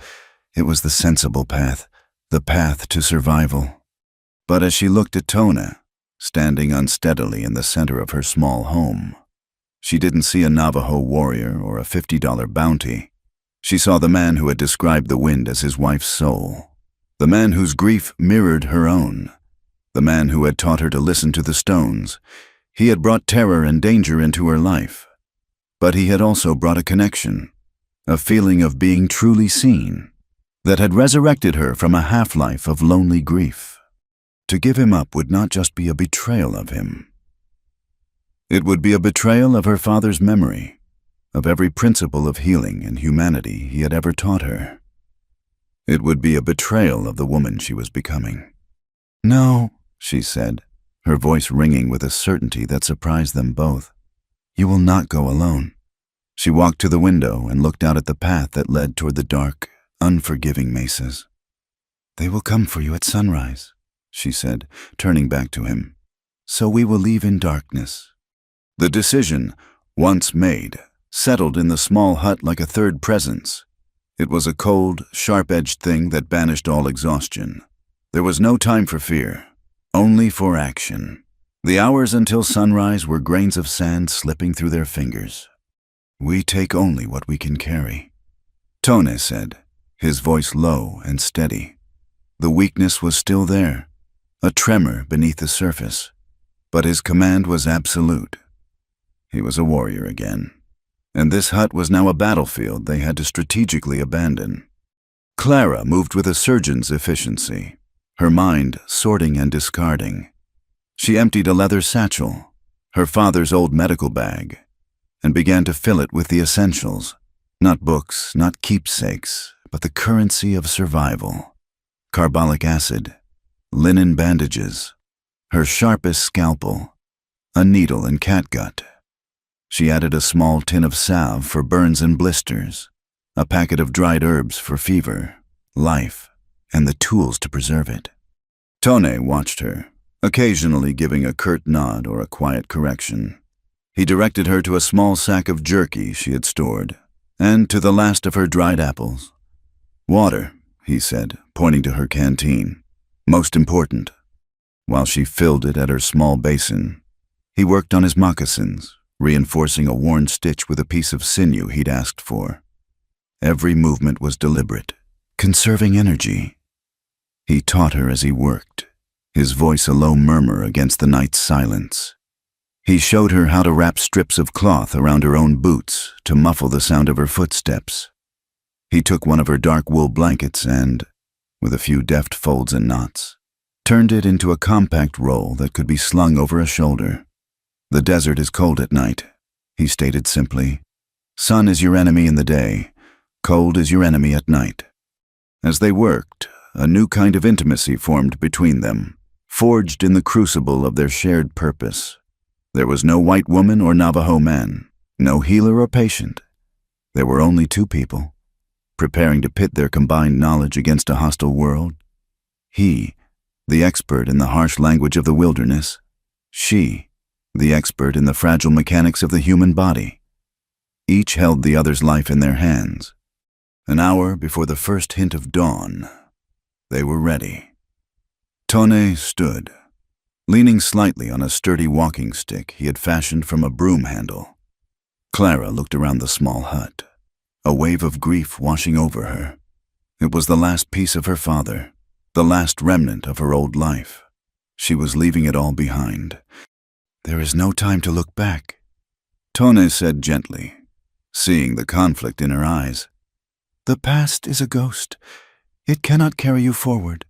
It was the sensible path, the path to survival. But as she looked at Tone, standing unsteadily in the center of her small home, she didn't see a Navajo warrior or a $50 bounty. She saw the man who had described the wind as his wife's soul, the man whose grief mirrored her own, the man who had taught her to listen to the stones. He had brought terror and danger into her life, but he had also brought a connection, a feeling of being truly seen, that had resurrected her from a half-life of lonely grief. To give him up would not just be a betrayal of him. It would be a betrayal of her father's memory, of every principle of healing and humanity he had ever taught her. It would be a betrayal of the woman she was becoming. No, she said, her voice ringing with a certainty that surprised them both. You will not go alone. She walked to the window and looked out at the path that led toward the dark, unforgiving mesas. They will come for you at sunrise, she said, turning back to him. So we will leave in darkness. The decision, once made, settled in the small hut like a third presence. It was a cold, sharp-edged thing that banished all exhaustion. There was no time for fear, only for action. The hours until sunrise were grains of sand slipping through their fingers. We take only what we can carry, Tone said, his voice low and steady. The weakness was still there, a tremor beneath the surface, but his command was absolute. He was a warrior again, and this hut was now a battlefield they had to strategically abandon. Clara moved with a surgeon's efficiency, her mind sorting and discarding. She emptied a leather satchel, her father's old medical bag, and began to fill it with the essentials, not books, not keepsakes, but the currency of survival. Carbolic acid, linen bandages, her sharpest scalpel, a needle and catgut. She added a small tin of salve for burns and blisters, a packet of dried herbs for fever, life, and the tools to preserve it. Tone watched her, occasionally giving a curt nod or a quiet correction. He directed her to a small sack of jerky she had stored, and to the last of her dried apples. Water, he said, pointing to her canteen. Most important. While she filled it at her small basin, he worked on his moccasins, reinforcing a worn stitch with a piece of sinew he'd asked for. Every movement was deliberate, conserving energy. He taught her as he worked, his voice a low murmur against the night's silence. He showed her how to wrap strips of cloth around her own boots to muffle the sound of her footsteps. He took one of her dark wool blankets and, with a few deft folds and knots, turned it into a compact roll that could be slung over a shoulder. The desert is cold at night, he stated simply. Sun is your enemy in the day, cold is your enemy at night. As they worked, a new kind of intimacy formed between them, forged in the crucible of their shared purpose. There was no white woman or Navajo man, no healer or patient. There were only two people, preparing to pit their combined knowledge against a hostile world. He, the expert in the harsh language of the wilderness. She, the expert in the fragile mechanics of the human body. Each held the other's life in their hands. An hour before the first hint of dawn, they were ready. Tone stood, leaning slightly on a sturdy walking stick he had fashioned from a broom handle. Clara looked around the small hut, a wave of grief washing over her. It was the last piece of her father, the last remnant of her old life. She was leaving it all behind. There is no time to look back, Tone said gently, seeing the conflict in her eyes. The past is a ghost. It cannot carry you forward.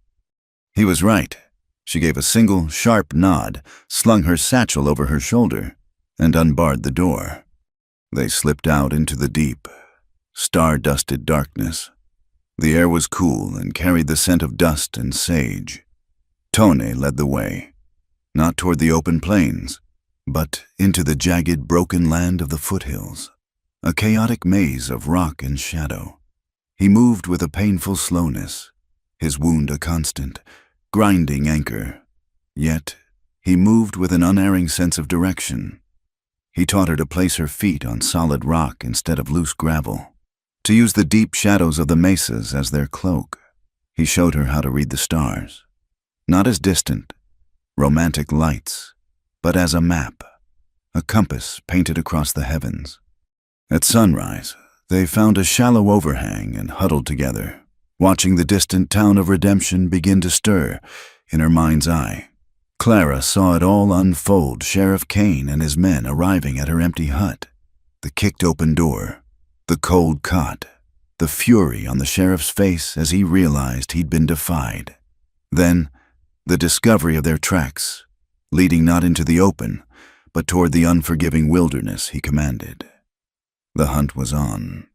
He was right. She gave a single, sharp nod, slung her satchel over her shoulder, and unbarred the door. They slipped out into the deep, star-dusted darkness. The air was cool and carried the scent of dust and sage. Tone led the way, not toward the open plains, but into the jagged, broken land of the foothills, a chaotic maze of rock and shadow. He moved with a painful slowness, his wound a constant, grinding anchor. Yet, he moved with an unerring sense of direction. He taught her to place her feet on solid rock instead of loose gravel, to use the deep shadows of the mesas as their cloak. He showed her how to read the stars, not as distant, romantic lights, but as a map, a compass painted across the heavens. At sunrise, they found a shallow overhang and huddled together, watching the distant town of Redemption begin to stir in her mind's eye. Clara saw it all unfold, Sheriff Kane and his men arriving at her empty hut, the kicked-open door, the cold cot, the fury on the sheriff's face as he realized he'd been defied. Then, the discovery of their tracks, leading not into the open, but toward the unforgiving wilderness he commanded. The hunt was on.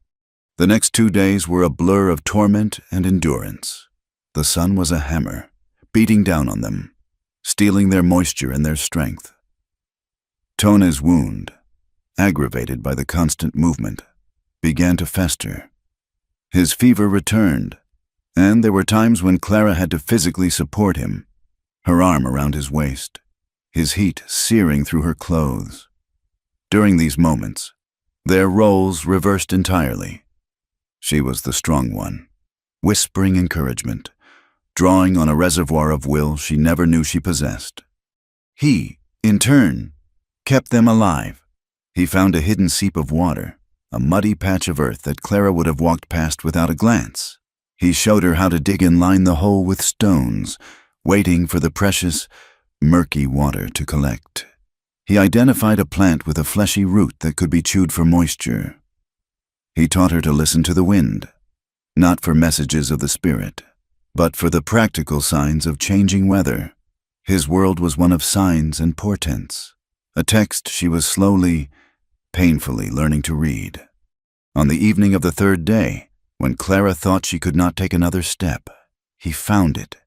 The next 2 days were a blur of torment and endurance. The sun was a hammer, beating down on them, stealing their moisture and their strength. Tone's wound, aggravated by the constant movement, began to fester. His fever returned, and there were times when Clara had to physically support him, her arm around his waist, his heat searing through her clothes. During these moments, their roles reversed entirely. She was the strong one, whispering encouragement, drawing on a reservoir of will she never knew she possessed. He, in turn, kept them alive. He found a hidden seep of water, a muddy patch of earth that Clara would have walked past without a glance. He showed her how to dig and line the hole with stones, waiting for the precious, murky water to collect. He identified a plant with a fleshy root that could be chewed for moisture. He taught her to listen to the wind, not for messages of the spirit, but for the practical signs of changing weather. His world was one of signs and portents, a text she was slowly, painfully learning to read. On the evening of the 3rd day, when Clara thought she could not take another step, he found it,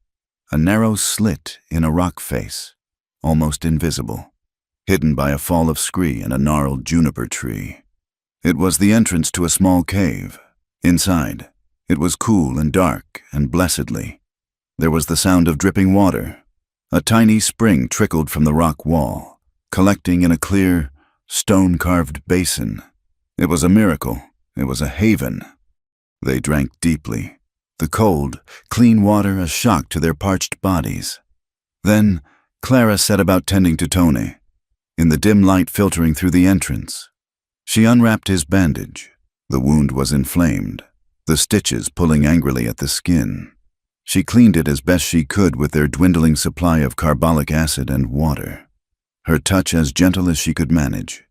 a narrow slit in a rock face, almost invisible, hidden by a fall of scree and a gnarled juniper tree. It was the entrance to a small cave. Inside, it was cool and dark and blessedly. There was the sound of dripping water. A tiny spring trickled from the rock wall, collecting in a clear, stone-carved basin. It was a miracle. It was a haven. They drank deeply, the cold, clean water a shock to their parched bodies. Then, Clara set about tending to Tony. In the dim light filtering through the entrance, she unwrapped his bandage. The wound was inflamed, the stitches pulling angrily at the skin. She cleaned it as best she could with their dwindling supply of carbolic acid and water, her touch as gentle as she could manage.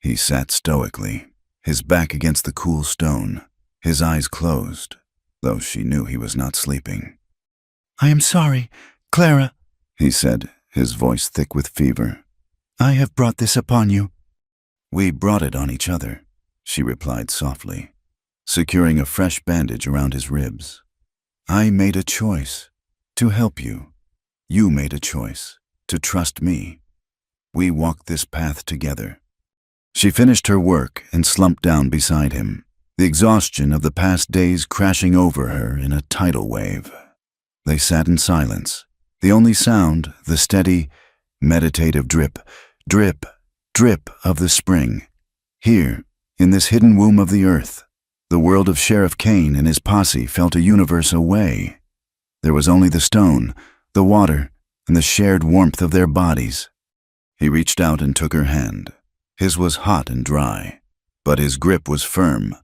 He sat stoically, his back against the cool stone, his eyes closed, though she knew he was not sleeping. I am sorry, Clara, he said, his voice thick with fever. I have brought this upon you. We brought it on each other, she replied softly, securing a fresh bandage around his ribs. I made a choice to help you. You made a choice to trust me. We walked this path together. She finished her work and slumped down beside him, the exhaustion of the past days crashing over her in a tidal wave. They sat in silence, the only sound the steady, meditative drip, drip, drip of the spring. Here, in this hidden womb of the earth, the world of Sheriff Kane and his posse felt a universe away. There was only the stone, the water, and the shared warmth of their bodies. He reached out and took her hand. His was hot and dry, but his grip was firm.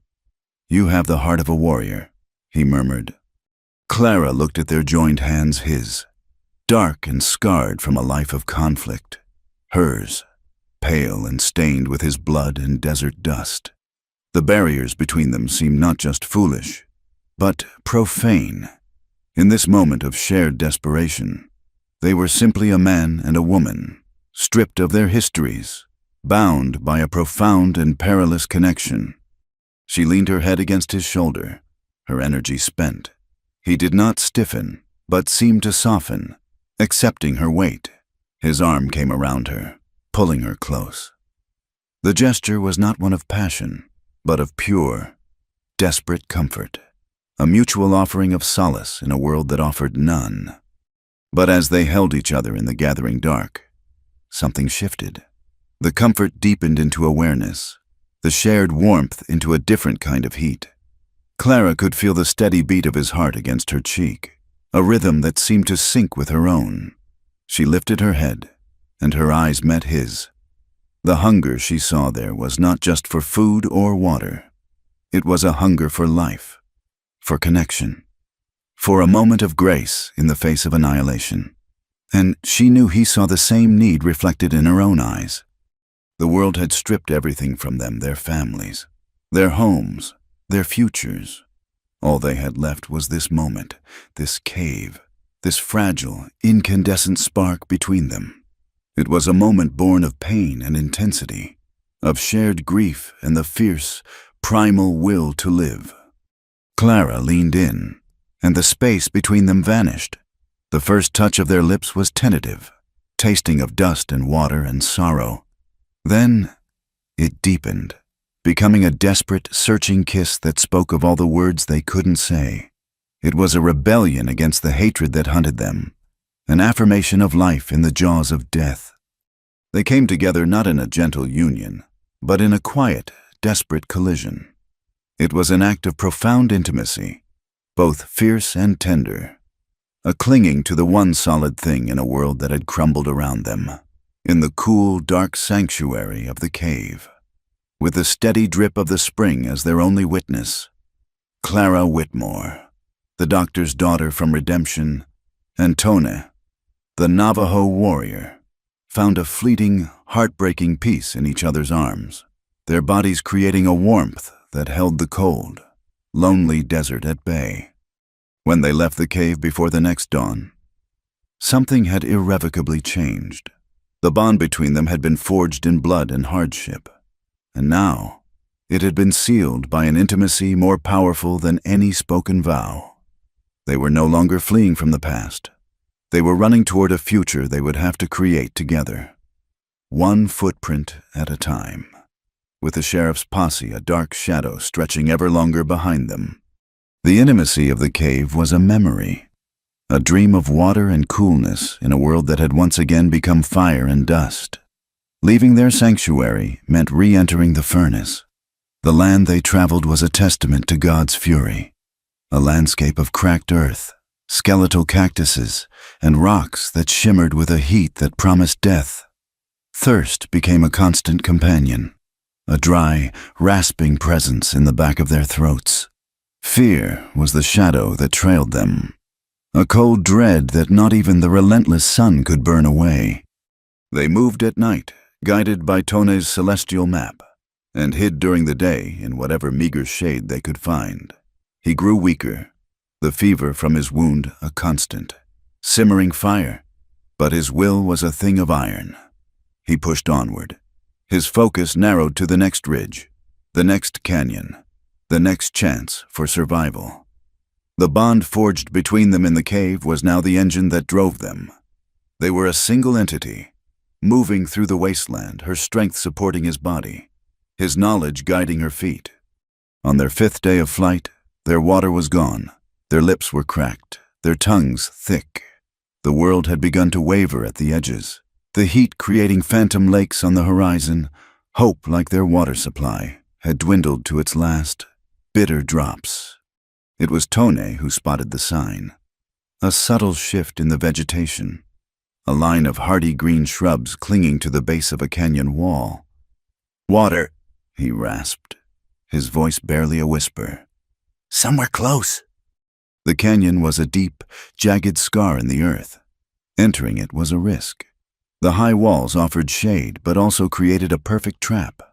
You have the heart of a warrior, he murmured. Clara looked at their joined hands, his, dark and scarred from a life of conflict. Hers, pale and stained with his blood and desert dust. The barriers between them seemed not just foolish, but profane. In this moment of shared desperation, they were simply a man and a woman, stripped of their histories, bound by a profound and perilous connection. She leaned her head against his shoulder, her energy spent. He did not stiffen, but seemed to soften, accepting her weight. His arm came around her, pulling her close. The gesture was not one of passion, but of pure, desperate comfort, a mutual offering of solace in a world that offered none. But as they held each other in the gathering dark, something shifted. The comfort deepened into awareness, the shared warmth into a different kind of heat. Clara could feel the steady beat of his heart against her cheek, a rhythm that seemed to sync with her own. She lifted her head, and her eyes met his. The hunger she saw there was not just for food or water. It was a hunger for life, for connection, for a moment of grace in the face of annihilation. And she knew he saw the same need reflected in her own eyes. The world had stripped everything from them, their families, their homes, their futures. All they had left was this moment, this cave, this fragile, incandescent spark between them. It was a moment born of pain and intensity, of shared grief and the fierce, primal will to live. Clara leaned in, and the space between them vanished. The first touch of their lips was tentative, tasting of dust and water and sorrow. Then it deepened, becoming a desperate, searching kiss that spoke of all the words they couldn't say. It was a rebellion against the hatred that hunted them, an affirmation of life in the jaws of death. They came together not in a gentle union, but in a quiet, desperate collision. It was an act of profound intimacy, both fierce and tender, a clinging to the one solid thing in a world that had crumbled around them, in the cool, dark sanctuary of the cave, with the steady drip of the spring as their only witness. Clara Whitmore, the doctor's daughter from Redemption, and Tone, the Navajo warrior, found a fleeting, heartbreaking peace in each other's arms, their bodies creating a warmth that held the cold, lonely desert at bay. When they left the cave before the next dawn, something had irrevocably changed. The bond between them had been forged in blood and hardship, and now it had been sealed by an intimacy more powerful than any spoken vow. They were no longer fleeing from the past. They were running toward a future they would have to create together, one footprint at a time, with the sheriff's posse a dark shadow stretching ever longer behind them. The intimacy of the cave was a memory, a dream of water and coolness in a world that had once again become fire and dust. Leaving their sanctuary meant re-entering the furnace. The land they traveled was a testament to God's fury, A landscape of cracked earth, skeletal cactuses, and rocks that shimmered with a heat that promised death. Thirst became a constant companion, a dry, rasping presence in the back of their throats. Fear was the shadow that trailed them, a cold dread that not even the relentless sun could burn away. They moved at night, guided by Tone's celestial map, and hid during the day in whatever meager shade they could find. He grew weaker, the fever from his wound a constant, simmering fire, but his will was a thing of iron. He pushed onward. His focus narrowed to the next ridge, the next canyon, the next chance for survival. The bond forged between them in the cave was now the engine that drove them. They were a single entity, moving through the wasteland, her strength supporting his body, his knowledge guiding her feet. On their 5th day of flight, their water was gone, their lips were cracked, their tongues thick. The world had begun to waver at the edges, the heat creating phantom lakes on the horizon. Hope, like their water supply, had dwindled to its last, bitter drops. It was Tone who spotted the sign. A subtle shift in the vegetation, a line of hardy green shrubs clinging to the base of a canyon wall. "Water," he rasped, his voice barely a whisper. "Somewhere close." The canyon was a deep, jagged scar in the earth. Entering it was a risk. The high walls offered shade, but also created a perfect trap.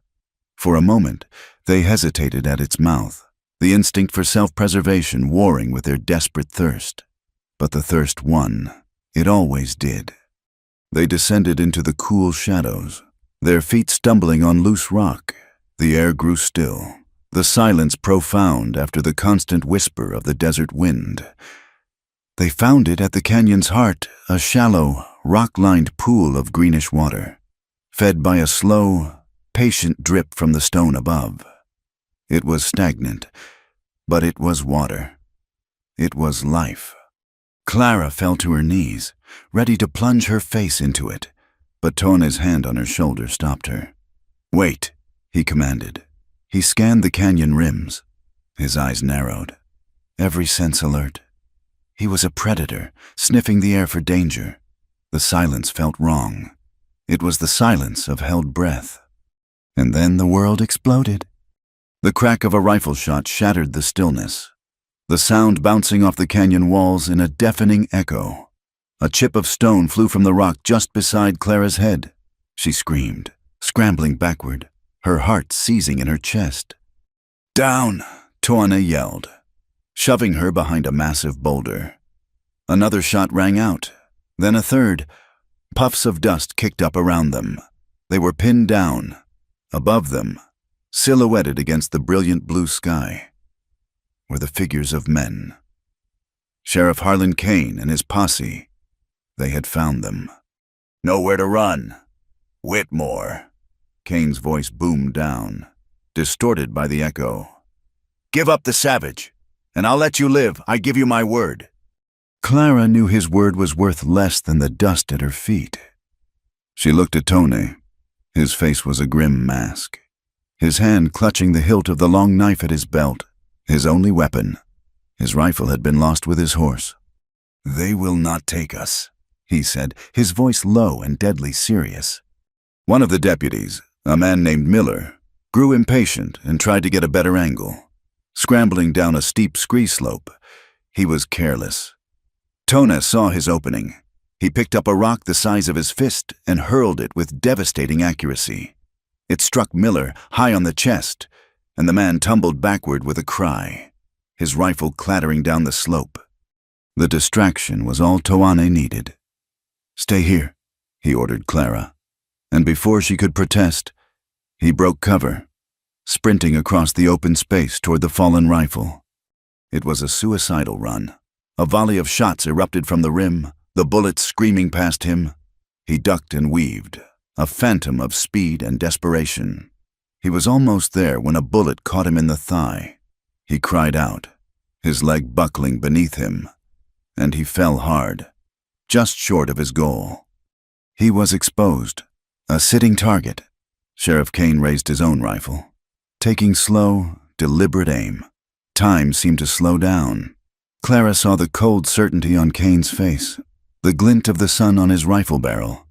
For a moment, they hesitated at its mouth, the instinct for self-preservation warring with their desperate thirst. But the thirst won. It always did. They descended into the cool shadows, their feet stumbling on loose rock. The air grew still, the silence profound after the constant whisper of the desert wind. They found it at the canyon's heart, a shallow, rock-lined pool of greenish water, fed by a slow, patient drip from the stone above. It was stagnant, but it was water. It was life. Clara fell to her knees, ready to plunge her face into it, but Tone's hand on her shoulder stopped her. "Wait," he commanded. He scanned the canyon rims. His eyes narrowed, every sense alert. He was a predator, sniffing the air for danger. The silence felt wrong. It was the silence of held breath. And then the world exploded. The crack of a rifle shot shattered the stillness, the sound bouncing off the canyon walls in a deafening echo. A chip of stone flew from the rock just beside Clara's head. She screamed, scrambling backward, her heart seizing in her chest. "Down!" Toane yelled, shoving her behind a massive boulder. Another shot rang out, then a third. Puffs of dust kicked up around them. They were pinned down. Above them, silhouetted against the brilliant blue sky, were the figures of men. Sheriff Harlan Kane and his posse. They had found them. "Nowhere to run. Whitmore." Kane's voice boomed down, distorted by the echo. "Give up the savage, and I'll let you live. I give you my word." Clara knew his word was worth less than the dust at her feet. She looked at Tone. His face was a grim mask, his hand clutching the hilt of the long knife at his belt, his only weapon. His rifle had been lost with his horse. "They will not take us," he said, his voice low and deadly serious. One of the deputies, a man named Miller, grew impatient and tried to get a better angle. Scrambling down a steep scree slope, he was careless. Tone saw his opening. He picked up a rock the size of his fist and hurled it with devastating accuracy. It struck Miller high on the chest, and the man tumbled backward with a cry, his rifle clattering down the slope. The distraction was all Toane needed. "Stay here," he ordered Clara, and before she could protest, he broke cover, sprinting across the open space toward the fallen rifle. It was a suicidal run. A volley of shots erupted from the rim, the bullets screaming past him. He ducked and weaved, a phantom of speed and desperation. He was almost there when a bullet caught him in the thigh. He cried out, his leg buckling beneath him, and he fell hard, just short of his goal. He was exposed, a sitting target. Sheriff Kane raised his own rifle, taking slow, deliberate aim. Time seemed to slow down. Clara saw the cold certainty on Kane's face, the glint of the sun on his rifle barrel.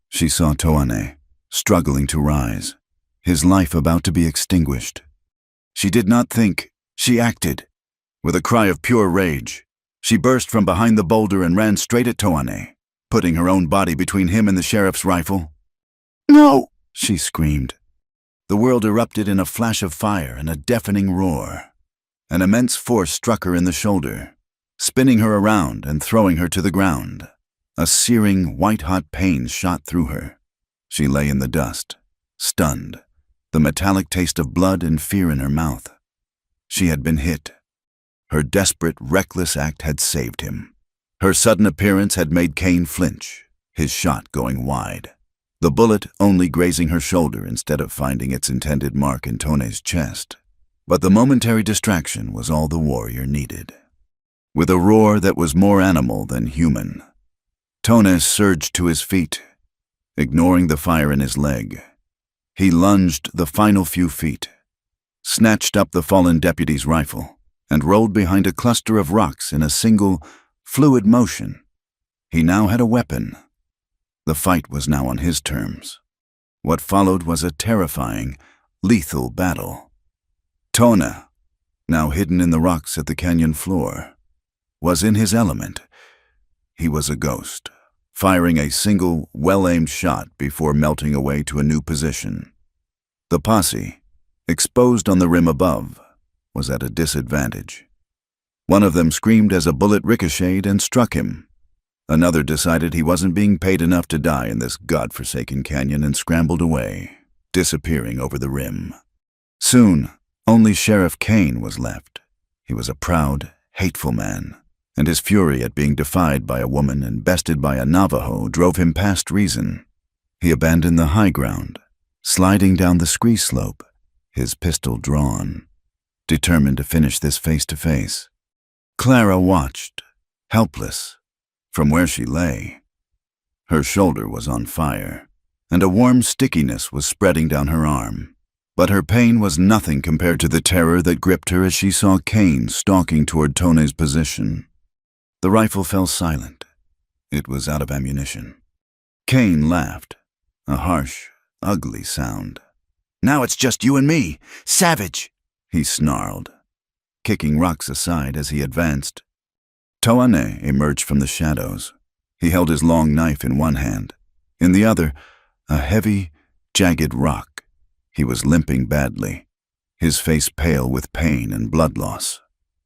She saw Toane, struggling to rise, his life about to be extinguished. She did not think, she acted. With a cry of pure rage, she burst from behind the boulder and ran straight at Toane, putting her own body between him and the sheriff's rifle. No! She screamed. The world erupted in a flash of fire and a deafening roar. An immense force struck her in the shoulder, spinning her around and throwing her to the ground. A searing, white-hot pain shot through her. She lay in the dust, stunned, the metallic taste of blood and fear in her mouth. She had been hit. Her desperate, reckless act had saved him. Her sudden appearance had made Kane flinch, his shot going wide, the bullet only grazing her shoulder instead of finding its intended mark in Tone's chest. But the momentary distraction was all the warrior needed. With a roar that was more animal than human, Tone surged to his feet, ignoring the fire in his leg. He lunged the final few feet, snatched up the fallen deputy's rifle, and rolled behind a cluster of rocks in a single, fluid motion. He now had a weapon. The fight was now on his terms. What followed was a terrifying, lethal battle. Tone, now hidden in the rocks at the canyon floor, was in his element. He was a ghost, firing a single, well-aimed shot before melting away to a new position. The posse, exposed on the rim above, was at a disadvantage. One of them screamed as a bullet ricocheted and struck him. Another decided he wasn't being paid enough to die in this godforsaken canyon and scrambled away, disappearing over the rim. Soon, only Sheriff Kane was left. He was a proud, hateful man, and his fury at being defied by a woman and bested by a Navajo drove him past reason. He abandoned the high ground, sliding down the scree slope, his pistol drawn, determined to finish this face-to-face. Clara watched, helpless, from where she lay. Her shoulder was on fire, and a warm stickiness was spreading down her arm. But her pain was nothing compared to the terror that gripped her as she saw Kane stalking toward Tone's position. The rifle fell silent. It was out of ammunition. Kane laughed, a harsh, ugly sound. Now it's just you and me, savage, he snarled, kicking rocks aside as he advanced. Toane emerged from the shadows. He held his long knife in one hand, in the other, a heavy, jagged rock. He was limping badly, his face pale with pain and blood loss,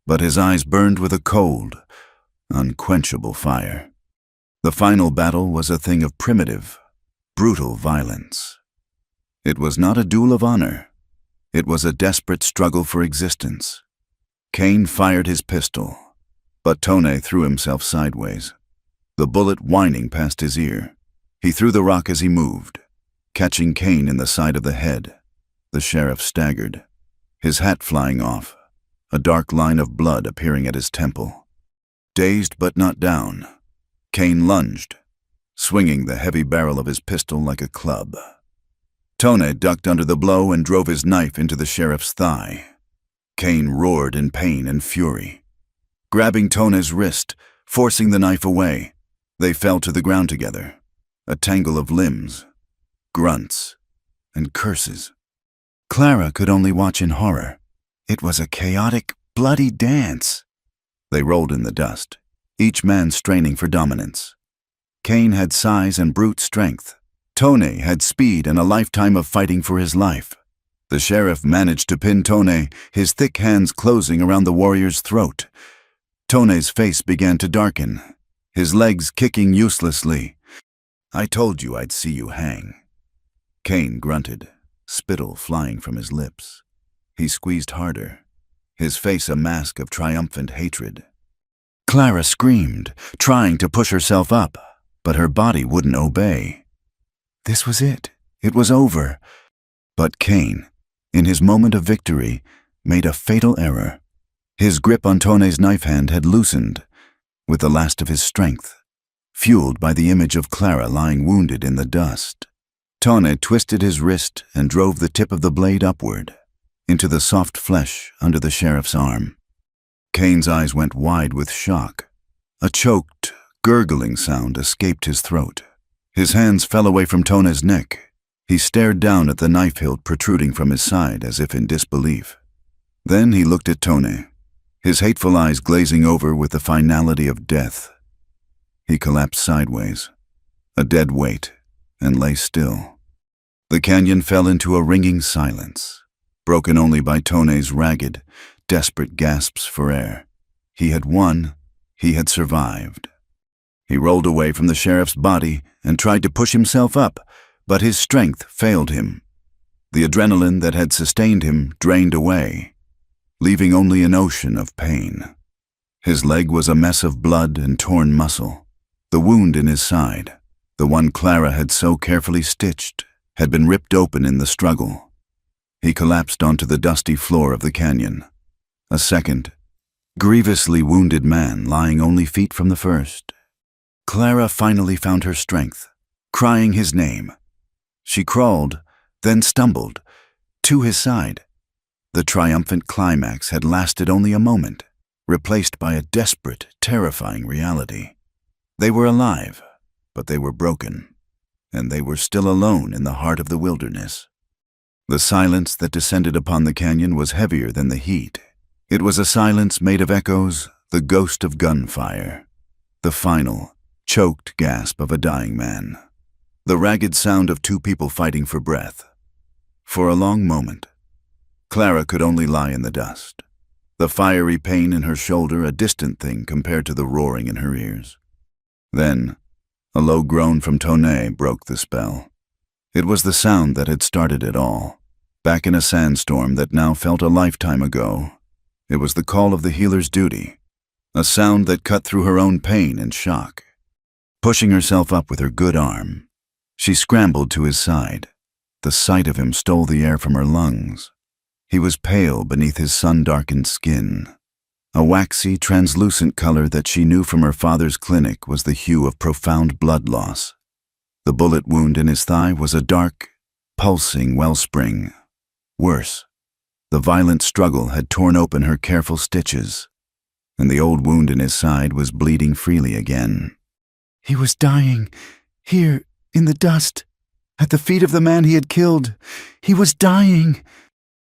but his eyes burned with a cold, unquenchable fire. The final battle was a thing of primitive, brutal violence. It was not a duel of honor. It was a desperate struggle for existence. Kane fired his pistol, but Tone threw himself sideways, the bullet whining past his ear. He threw the rock as he moved, catching Kane in the side of the head. The sheriff staggered, his hat flying off, a dark line of blood appearing at his temple. Dazed but not down, Kane lunged, swinging the heavy barrel of his pistol like a club. Tone ducked under the blow and drove his knife into the sheriff's thigh. Kane roared in pain and fury. Grabbing Tone's wrist, forcing the knife away, they fell to the ground together, a tangle of limbs, grunts, and curses. Clara could only watch in horror. It was a chaotic, bloody dance. They rolled in the dust, each man straining for dominance. Kane had size and brute strength. Tone had speed and a lifetime of fighting for his life. The sheriff managed to pin Tone, his thick hands closing around the warrior's throat. Tone's face began to darken, his legs kicking uselessly. "I told you I'd see you hang." Kane grunted, spittle flying from his lips. He squeezed harder, his face a mask of triumphant hatred. Clara screamed, trying to push herself up, but her body wouldn't obey. This was it. It was over. But Kane, in his moment of victory, made a fatal error. His grip on Tone's knife hand had loosened, with the last of his strength, fueled by the image of Clara lying wounded in the dust. Tone twisted his wrist and drove the tip of the blade upward, into the soft flesh under the sheriff's arm. Kane's eyes went wide with shock. A choked, gurgling sound escaped his throat. His hands fell away from Tone's neck. He stared down at the knife hilt protruding from his side as if in disbelief. Then he looked at Tone, his hateful eyes glazing over with the finality of death. He collapsed sideways, a dead weight, and lay still. The canyon fell into a ringing silence, broken only by Tone's ragged, desperate gasps for air. He had won. He had survived. He rolled away from the sheriff's body and tried to push himself up, but his strength failed him. The adrenaline that had sustained him drained away, leaving only an ocean of pain. His leg was a mess of blood and torn muscle. The wound in his side, the one Clara had so carefully stitched, had been ripped open in the struggle. He collapsed onto the dusty floor of the canyon. A second, grievously wounded man lying only feet from the first. Clara finally found her strength, crying his name. She crawled, then stumbled, to his side. The triumphant climax had lasted only a moment, replaced by a desperate, terrifying reality. They were alive, but they were broken, and they were still alone in the heart of the wilderness. The silence that descended upon the canyon was heavier than the heat. It was a silence made of echoes, the ghost of gunfire, the final, choked gasp of a dying man, the ragged sound of two people fighting for breath. For a long moment, Clara could only lie in the dust, the fiery pain in her shoulder a distant thing compared to the roaring in her ears. Then, a low groan from Tone broke the spell. It was the sound that had started it all, back in a sandstorm that now felt a lifetime ago. It was the call of the healer's duty, a sound that cut through her own pain and shock. Pushing herself up with her good arm, she scrambled to his side. The sight of him stole the air from her lungs. He was pale beneath his sun-darkened skin. A waxy, translucent color that she knew from her father's clinic was the hue of profound blood loss. The bullet wound in his thigh was a dark, pulsing wellspring. Worse, the violent struggle had torn open her careful stitches, and the old wound in his side was bleeding freely again. He was dying, here, in the dust, at the feet of the man he had killed. He was dying.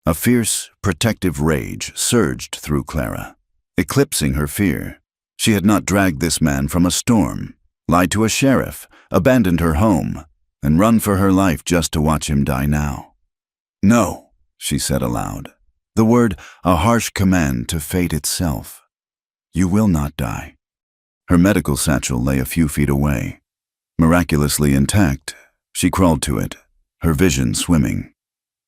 A fierce, protective rage surged through Clara, eclipsing her fear. She had not dragged this man from a storm, lied to a sheriff, abandoned her home, and run for her life just to watch him die now. "No," she said aloud, the word a harsh command to fate itself. "You will not die." Her medical satchel lay a few feet away. Miraculously intact, she crawled to it, her vision swimming.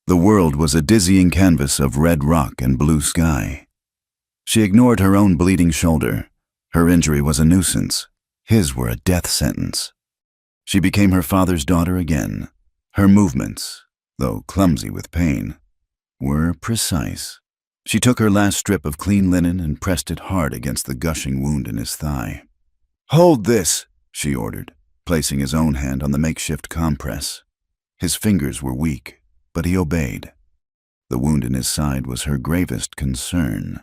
The world was a dizzying canvas of red rock and blue sky. She ignored her own bleeding shoulder. Her injury was a nuisance. His were a death sentence. She became her father's daughter again. Her movements, though clumsy with pain, were precise. She took her last strip of clean linen and pressed it hard against the gushing wound in his thigh. "Hold this," she ordered, placing his own hand on the makeshift compress. His fingers were weak, but he obeyed. The wound in his side was her gravest concern.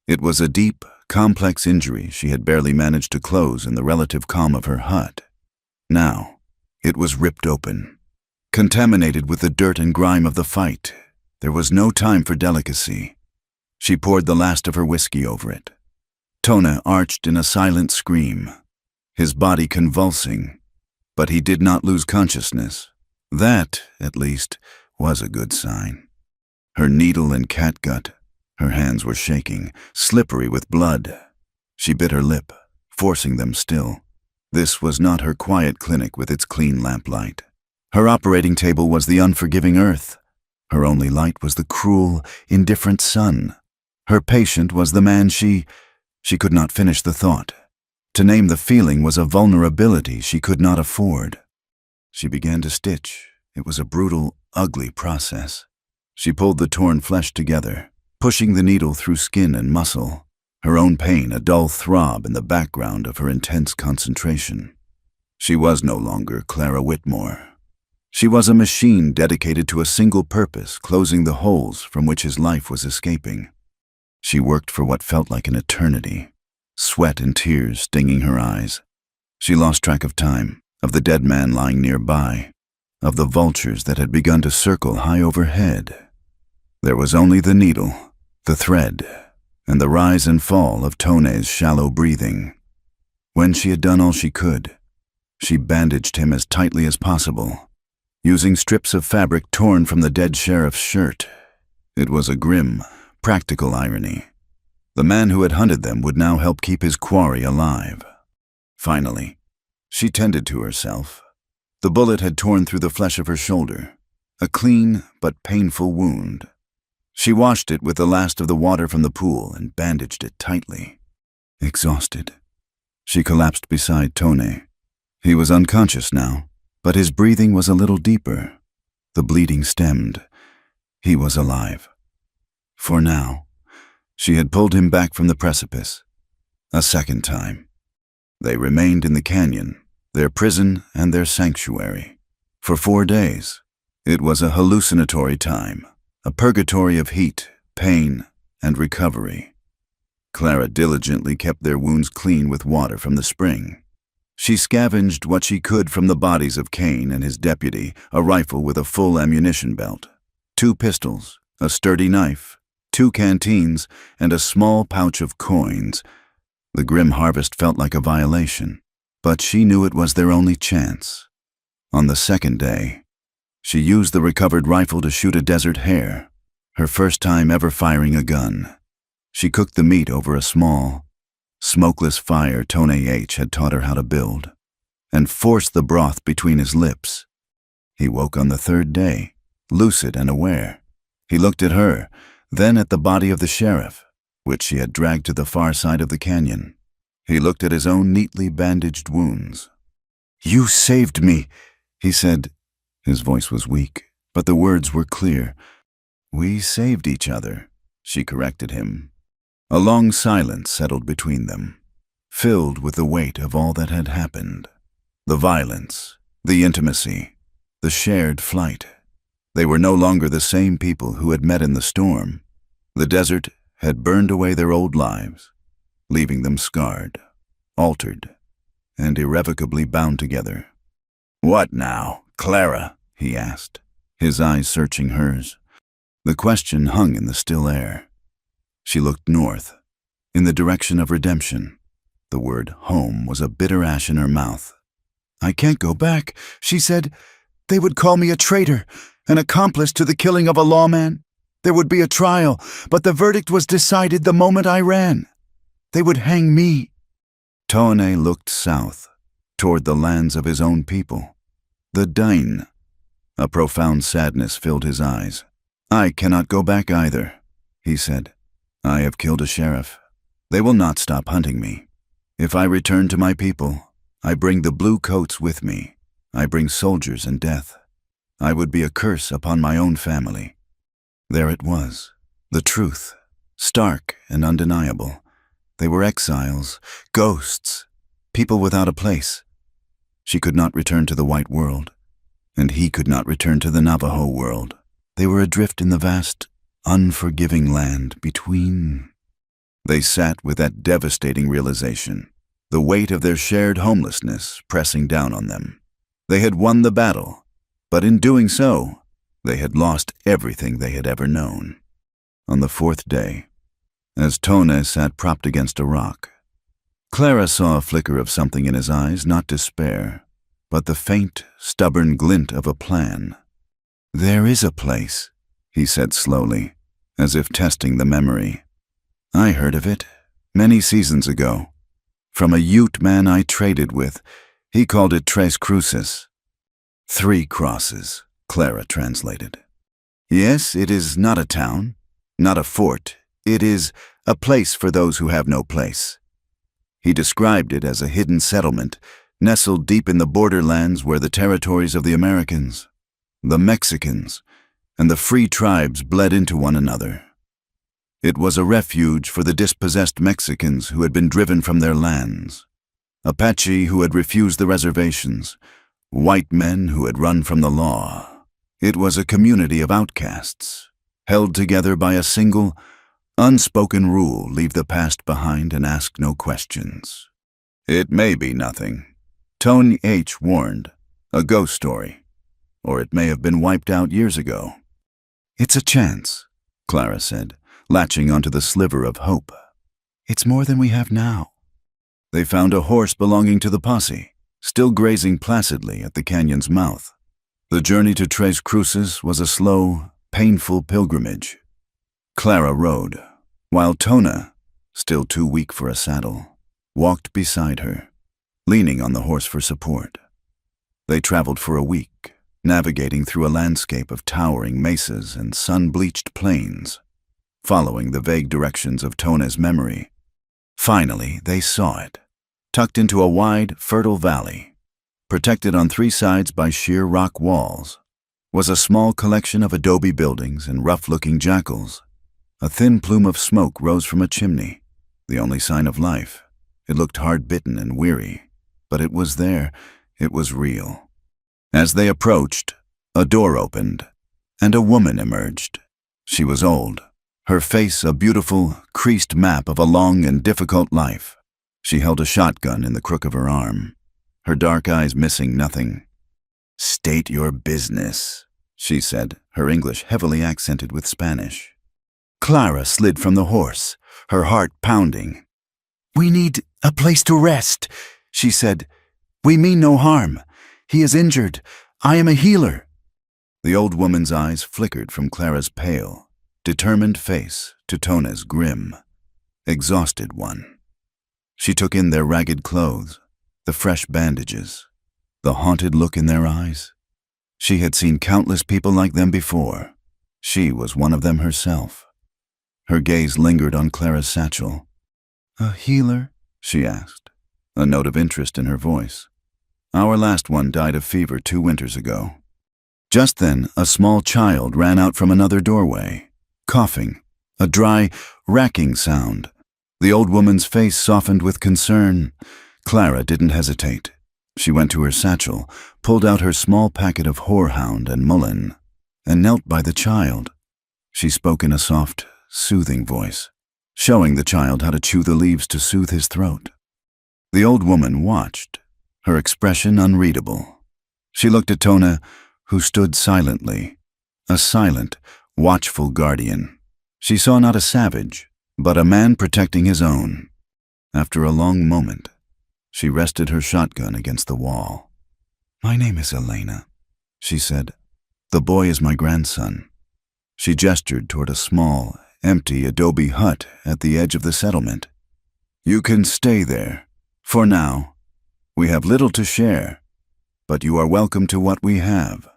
It was a deep, complex injury she had barely managed to close in the relative calm of her hut. Now, it was ripped open. Contaminated with the dirt and grime of the fight, there was no time for delicacy. She poured the last of her whiskey over it. Tone arched in a silent scream, his body convulsing, but he did not lose consciousness. That, at least, was a good sign. Her needle and catgut, her hands were shaking, slippery with blood. She bit her lip, forcing them still. This was not her quiet clinic with its clean lamplight. Her operating table was the unforgiving earth. Her only light was the cruel, indifferent sun. Her patient was the man she could not finish the thought. To name the feeling was a vulnerability she could not afford. She began to stitch. It was a brutal, ugly process. She pulled the torn flesh together, pushing the needle through skin and muscle, her own pain a dull throb in the background of her intense concentration. She was no longer Clara Whitmore. She was a machine dedicated to a single purpose, closing the holes from which his life was escaping. She worked for what felt like an eternity, sweat and tears stinging her eyes. She lost track of time, of the dead man lying nearby, of the vultures that had begun to circle high overhead. There was only the needle, the thread, and the rise and fall of Tone's shallow breathing. When she had done all she could, she bandaged him as tightly as possible, using strips of fabric torn from the dead sheriff's shirt. It was a grim, practical irony. The man who had hunted them would now help keep his quarry alive. Finally, she tended to herself. The bullet had torn through the flesh of her shoulder, a clean but painful wound. She washed it with the last of the water from the pool and bandaged it tightly. Exhausted, she collapsed beside Tone. He was unconscious now, but his breathing was a little deeper. The bleeding stemmed. He was alive. For now, she had pulled him back from the precipice. A second time. They remained in the canyon, their prison and their sanctuary. For 4 days, it was a hallucinatory time, a purgatory of heat, pain, and recovery. Clara diligently kept their wounds clean with water from the spring. She scavenged what she could from the bodies of Kane and his deputy, a rifle with a full ammunition belt, 2 pistols, a sturdy knife, 2 canteens, and a small pouch of coins. The grim harvest felt like a violation, but she knew it was their only chance. On the second day, she used the recovered rifle to shoot a desert hare, her first time ever firing a gun. She cooked the meat over a small, smokeless fire Tone H. had taught her how to build, and forced the broth between his lips. He woke on the third day, lucid and aware. He looked at her, then at the body of the sheriff, which she had dragged to the far side of the canyon. He looked at his own neatly bandaged wounds. "You saved me," he said. His voice was weak, but the words were clear. "We saved each other," she corrected him. A long silence settled between them, filled with the weight of all that had happened. The violence, the intimacy, the shared flight. They were no longer the same people who had met in the storm. The desert had burned away their old lives, leaving them scarred, altered, and irrevocably bound together. "What now, Clara?" he asked, his eyes searching hers. The question hung in the still air. She looked north, in the direction of redemption. The word home was a bitter ash in her mouth. "I can't go back," she said. "They would call me a traitor, an accomplice to the killing of a lawman. There would be a trial, but the verdict was decided the moment I ran. They would hang me." Tone looked south, toward the lands of his own people. The Dain. A profound sadness filled his eyes. "I cannot go back either," he said. "I have killed a sheriff. They will not stop hunting me. If I return to my people, I bring the blue coats with me. I bring soldiers and death. I would be a curse upon my own family." There it was, the truth, stark and undeniable. They were exiles, ghosts, people without a place. She could not return to the white world, and he could not return to the Navajo world. They were adrift in the vast, unforgiving land between. They sat with that devastating realization, the weight of their shared homelessness pressing down on them. They had won the battle, but in doing so, they had lost everything they had ever known. On the 4th day, as Tone sat propped against a rock, Clara saw a flicker of something in his eyes, not despair, but the faint, stubborn glint of a plan. "There is a place," he said slowly, as if testing the memory. "I heard of it, many seasons ago, from a Ute man I traded with. He called it Tres Cruces." 3 crosses, Clara translated. "Yes, it is not a town, not a fort. It is a place for those who have no place." He described it as a hidden settlement, nestled deep in the borderlands where the territories of the Americans, the Mexicans, and the free tribes bled into one another. It was a refuge for the dispossessed Mexicans who had been driven from their lands, Apache who had refused the reservations, white men who had run from the law. It was a community of outcasts, held together by a single, Unspoken rule: leave the past behind and ask no questions. It may be nothing. Tony H. warned. A ghost story. Or it may have been wiped out years ago. It's a chance, Clara said, latching onto the sliver of hope. It's more than we have now. They found a horse belonging to the posse, still grazing placidly at the canyon's mouth. The journey to Tres Cruces was a slow, painful pilgrimage. Clara rode, while Tona, still too weak for a saddle, walked beside her, leaning on the horse for support. They traveled for a week, navigating through a landscape of towering mesas and sun-bleached plains, following the vague directions of Tona's memory. Finally, they saw it, tucked into a wide, fertile valley. Protected on three sides by sheer rock walls, was a small collection of adobe buildings and rough-looking jackals. A thin plume of smoke rose from a chimney, the only sign of life. It looked hard-bitten and weary, but it was there. It was real. As they approached, a door opened, and a woman emerged. She was old, her face a beautiful, creased map of a long and difficult life. She held a shotgun in the crook of her arm, her dark eyes missing nothing. "State your business," she said, her English heavily accented with Spanish. Clara slid from the horse, her heart pounding. "We need a place to rest," she said. "We mean no harm. He is injured. I am a healer." The old woman's eyes flickered from Clara's pale, determined face to Tona's grim, exhausted one. She took in their ragged clothes, the fresh bandages, the haunted look in their eyes. She had seen countless people like them before. She was one of them herself. Her gaze lingered on Clara's satchel. "A healer?" she asked, a note of interest in her voice. "Our last one died of fever 2 winters ago." Just then, a small child ran out from another doorway, coughing, a dry, racking sound. The old woman's face softened with concern. Clara didn't hesitate. She went to her satchel, pulled out her small packet of horehound and mullein, and knelt by the child. She spoke in a soft, soothing voice, showing the child how to chew the leaves to soothe his throat. The old woman watched, her expression unreadable. She looked at Tona, who stood silently, a silent, watchful guardian. She saw not a savage, but a man protecting his own. After a long moment, she rested her shotgun against the wall. "My name is Elena," she said. "The boy is my grandson." She gestured toward a small, empty adobe hut at the edge of the settlement. "You can stay there, for now. We have little to share, but you are welcome to what we have."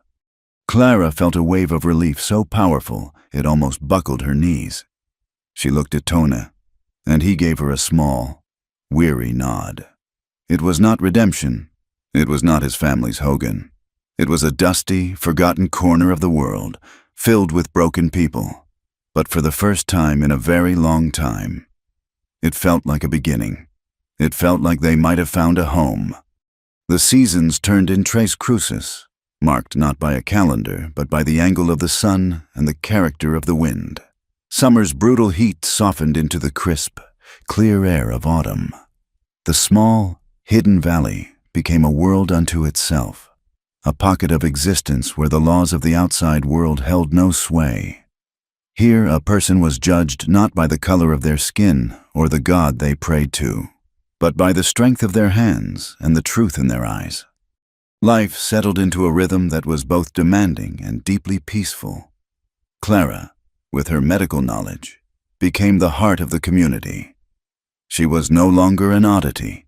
Clara felt a wave of relief so powerful it almost buckled her knees. She looked at Tona, and he gave her a small, weary nod. It was not redemption. It was not his family's Hogan. It was a dusty, forgotten corner of the world, filled with broken people. But for the first time in a very long time, it felt like a beginning. It felt like they might have found a home. The seasons turned in Tres Cruces, marked not by a calendar, but by the angle of the sun and the character of the wind. Summer's brutal heat softened into the crisp, clear air of autumn. The small, hidden valley became a world unto itself, a pocket of existence where the laws of the outside world held no sway. Here a person was judged not by the color of their skin or the god they prayed to, but by the strength of their hands and the truth in their eyes. Life settled into a rhythm that was both demanding and deeply peaceful. Clara, with her medical knowledge, became the heart of the community. She was no longer an oddity.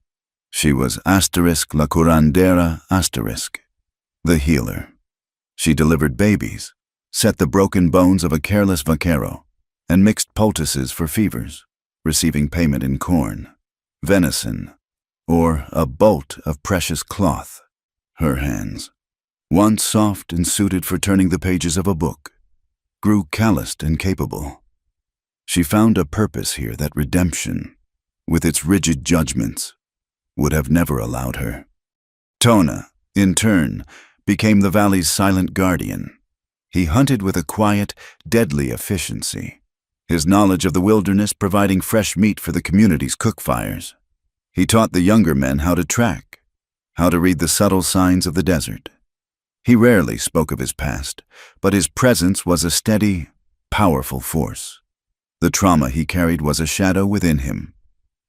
She was asterisk la curandera asterisk, the healer. She delivered babies, set the broken bones of a careless vaquero, and mixed poultices for fevers, receiving payment in corn, venison, or a bolt of precious cloth. Her hands, once soft and suited for turning the pages of a book, grew calloused and capable. She found a purpose here that redemption, with its rigid judgments, would have never allowed her. Tona, in turn, became the valley's silent guardian. He hunted with a quiet, deadly efficiency, his knowledge of the wilderness providing fresh meat for the community's cook fires. He taught the younger men how to track, how to read the subtle signs of the desert. He rarely spoke of his past, but his presence was a steady, powerful force. The trauma he carried was a shadow within him.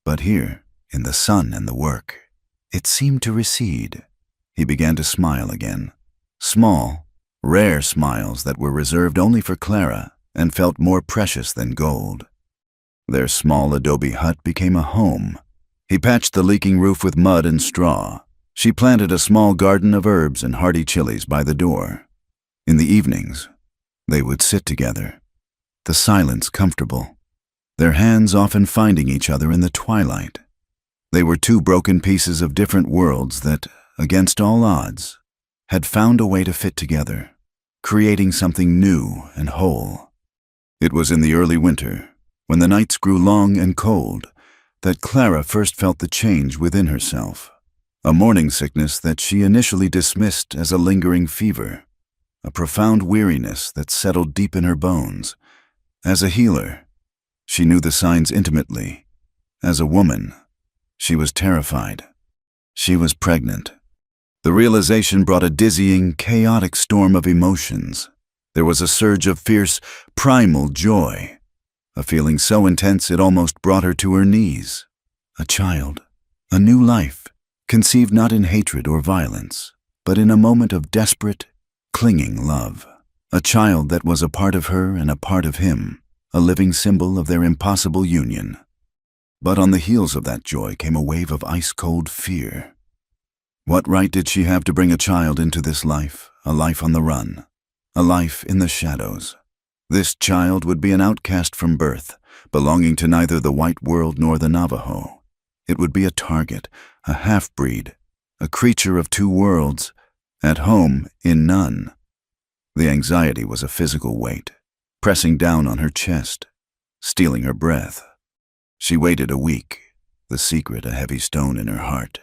But here, in the sun and the work, it seemed to recede. He began to smile again. Small, rare smiles that were reserved only for Clara and felt more precious than gold. Their small adobe hut became a home. He patched the leaking roof with mud and straw. She planted a small garden of herbs and hardy chilies by the door. In the evenings, they would sit together, the silence comfortable, their hands often finding each other in the twilight. They were two broken pieces of different worlds that, against all odds, had found a way to fit together, creating something new and whole. It was in the early winter, when the nights grew long and cold, that Clara first felt the change within herself. A morning sickness that she initially dismissed as a lingering fever, a profound weariness that settled deep in her bones. As a healer, she knew the signs intimately. As a woman, she was terrified. She was pregnant. The realization brought a dizzying, chaotic storm of emotions. There was a surge of fierce, primal joy, a feeling so intense it almost brought her to her knees. A child, a new life, conceived not in hatred or violence, but in a moment of desperate, clinging love. A child that was a part of her and a part of him, a living symbol of their impossible union. But on the heels of that joy came a wave of ice-cold fear. What right did she have to bring a child into this life, a life on the run, a life in the shadows? This child would be an outcast from birth, belonging to neither the white world nor the Navajo. It would be a target, a half-breed, a creature of two worlds, at home in none. The anxiety was a physical weight, pressing down on her chest, stealing her breath. She waited a week, the secret a heavy stone in her heart,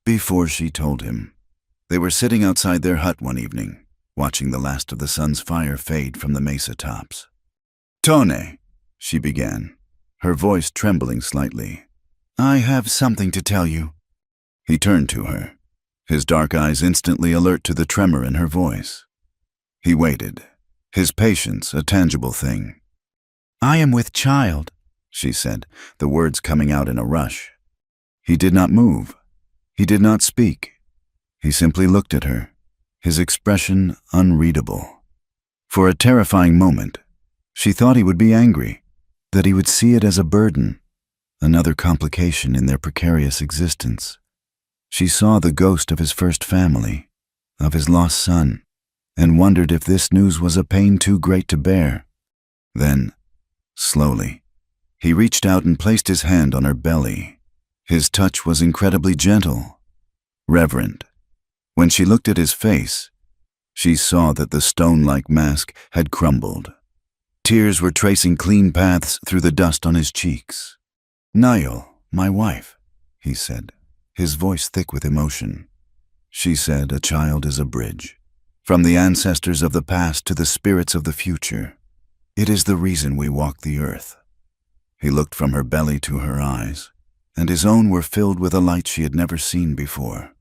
before she told him. They were sitting outside their hut one evening, watching the last of the sun's fire fade from the mesa tops. "Tone," she began, her voice trembling slightly. "I have something to tell you." He turned to her, his dark eyes instantly alert to the tremor in her voice. He waited, his patience a tangible thing. "I am with child," she said, the words coming out in a rush. He did not move. He did not speak. He simply looked at her, his expression unreadable. For a terrifying moment, she thought he would be angry, that he would see it as a burden, another complication in their precarious existence. She saw the ghost of his first family, of his lost son, and wondered if this news was a pain too great to bear. Then, slowly, he reached out and placed his hand on her belly. His touch was incredibly gentle, reverent. When she looked at his face, she saw that the stone-like mask had crumbled. Tears were tracing clean paths through the dust on his cheeks. "Niall, my wife," he said, his voice thick with emotion. She said a child is a bridge, from the ancestors of the past to the spirits of the future. It is the reason we walk the earth. He looked from her belly to her eyes, and his own were filled with a light she had never seen before.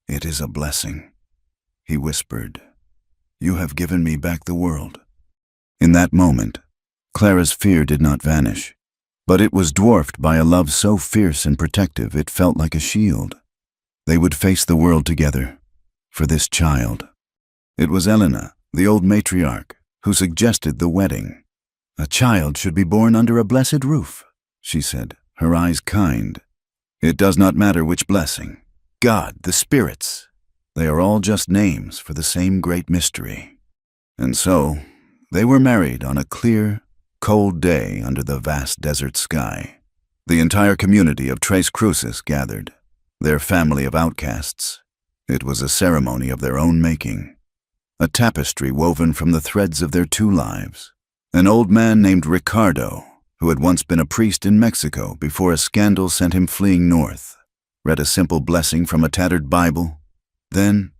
"It is a blessing," he whispered. "You have given me back the world." In that moment, Clara's fear did not vanish, but it was dwarfed by a love so fierce and protective it felt like a shield. They would face the world together, for this child. It was Elena, the old matriarch, who suggested the wedding. "A child should be born under a blessed roof," she said, her eyes kind. "It does not matter which blessing. God, the spirits, they are all just names for the same great mystery." And so, they were married on a clear, cold day under the vast desert sky. The entire community of Tres Cruces gathered, their family of outcasts. It was a ceremony of their own making, a tapestry woven from the threads of their two lives. An old man named Ricardo, who had once been a priest in Mexico before a scandal sent him fleeing north, read a simple blessing from a tattered Bible. Then,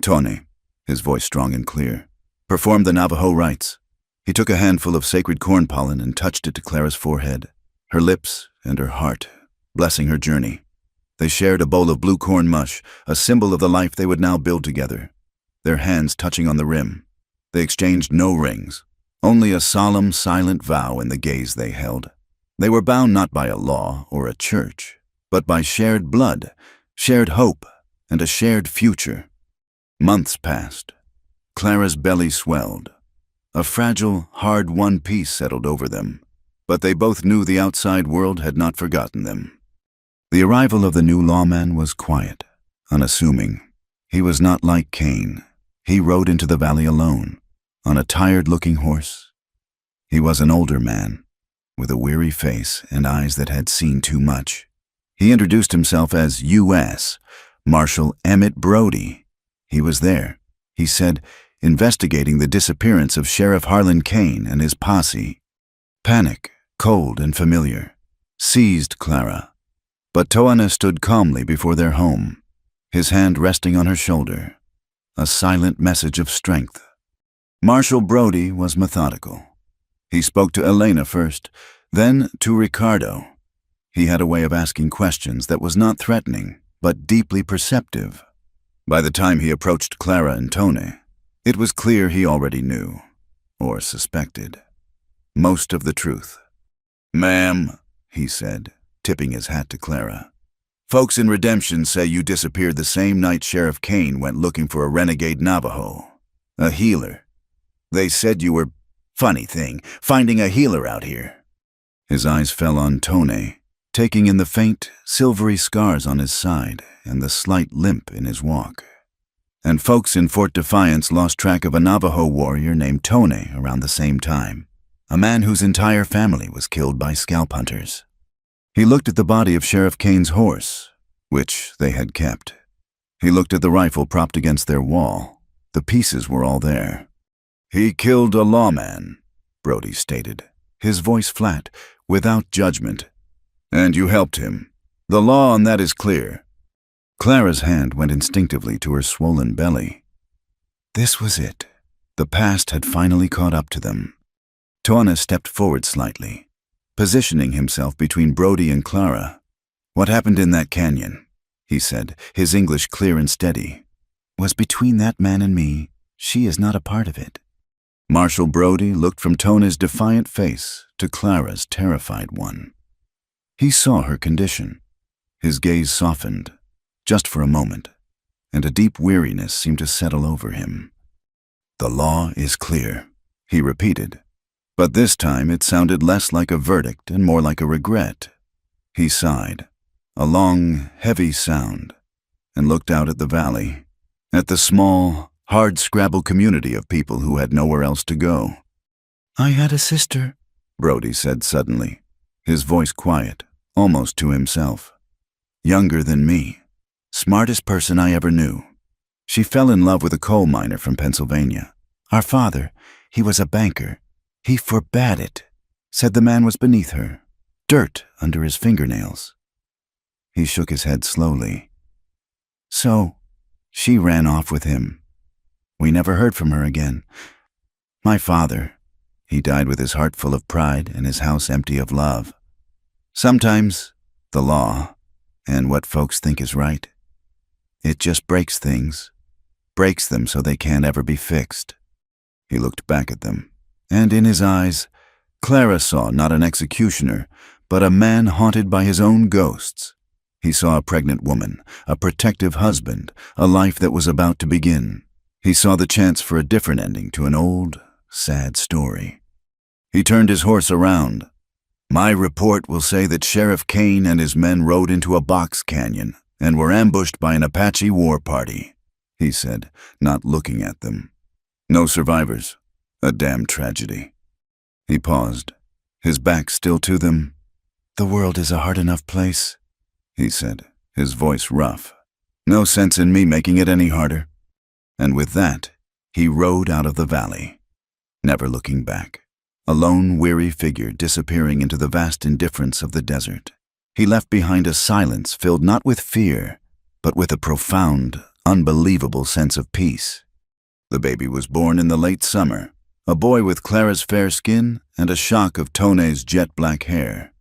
Tony, his voice strong and clear, performed the Navajo rites. He took a handful of sacred corn pollen and touched it to Clara's forehead, her lips and her heart, blessing her journey. They shared a bowl of blue corn mush, a symbol of the life they would now build together, their hands touching on the rim. They exchanged no rings, only a solemn, silent vow in the gaze they held. They were bound not by a law or a church, but by shared blood, shared hope, and a shared future. Months passed. Clara's belly swelled. A fragile, hard-won peace settled over them, but they both knew the outside world had not forgotten them. The arrival of the new lawman was quiet, unassuming. He was not like Cain. He rode into the valley alone, on a tired-looking horse. He was an older man, with a weary face and eyes that had seen too much. He introduced himself as U.S. Marshal Emmett Brody. He was there, he said, investigating the disappearance of Sheriff Harlan Kane and his posse. Panic, cold and familiar, seized Clara. But Toana stood calmly before their home, his hand resting on her shoulder, a silent message of strength. Marshal Brody was methodical. He spoke to Elena first, then to Ricardo. He had a way of asking questions that was not threatening, but deeply perceptive. By the time he approached Clara and Tone, it was clear he already knew, or suspected, most of the truth. "Ma'am," he said, tipping his hat to Clara, "folks in Redemption say you disappeared the same night Sheriff Kane went looking for a renegade Navajo, a healer. They said you were, funny thing, finding a healer out here." His eyes fell on Tone, taking in the faint, silvery scars on his side and the slight limp in his walk. And folks in Fort Defiance lost track of a Navajo warrior named Tone around the same time, a man whose entire family was killed by scalp hunters. He looked at the body of Sheriff Kane's horse, which they had kept. He looked at the rifle propped against their wall. The pieces were all there. "He killed a lawman," Brody stated, his voice flat, without judgment. "And you helped him. The law on that is clear." Clara's hand went instinctively to her swollen belly. This was it. The past had finally caught up to them. Toana stepped forward slightly, positioning himself between Brody and Clara. "What happened in that canyon," he said, his English clear and steady, "was between that man and me. She is not a part of it." Marshal Brody looked from Tona's defiant face to Clara's terrified one. He saw her condition. His gaze softened, just for a moment, and a deep weariness seemed to settle over him. "The law is clear," he repeated, but this time it sounded less like a verdict and more like a regret. He sighed, a long, heavy sound, and looked out at the valley, at the small, hard-scrabble community of people who had nowhere else to go. "I had a sister," Brody said suddenly, his voice quiet, almost to himself. "Younger than me. Smartest person I ever knew. She fell in love with a coal miner from Pennsylvania. Our father, he was a banker. He forbade it, said the man was beneath her, dirt under his fingernails." He shook his head slowly. "So, she ran off with him. We never heard from her again. My father, he died with his heart full of pride and his house empty of love. Sometimes, the law, and what folks think is right, it just breaks things, breaks them so they can't ever be fixed." He looked back at them, and in his eyes, Clara saw not an executioner, but a man haunted by his own ghosts. He saw a pregnant woman, a protective husband, a life that was about to begin. He saw the chance for a different ending to an old, sad story. He turned his horse around. "My report will say that Sheriff Kane and his men rode into a box canyon and were ambushed by an Apache war party," he said, not looking at them. "No survivors. A damn tragedy." He paused, his back still to them. "The world is a hard enough place," he said, his voice rough. "No sense in me making it any harder." And with that, he rode out of the valley, never looking back, a lone, weary figure disappearing into the vast indifference of the desert. He left behind a silence filled not with fear, but with a profound, unbelievable sense of peace. The baby was born in the late summer, a boy with Clara's fair skin and a shock of Tone's jet-black hair.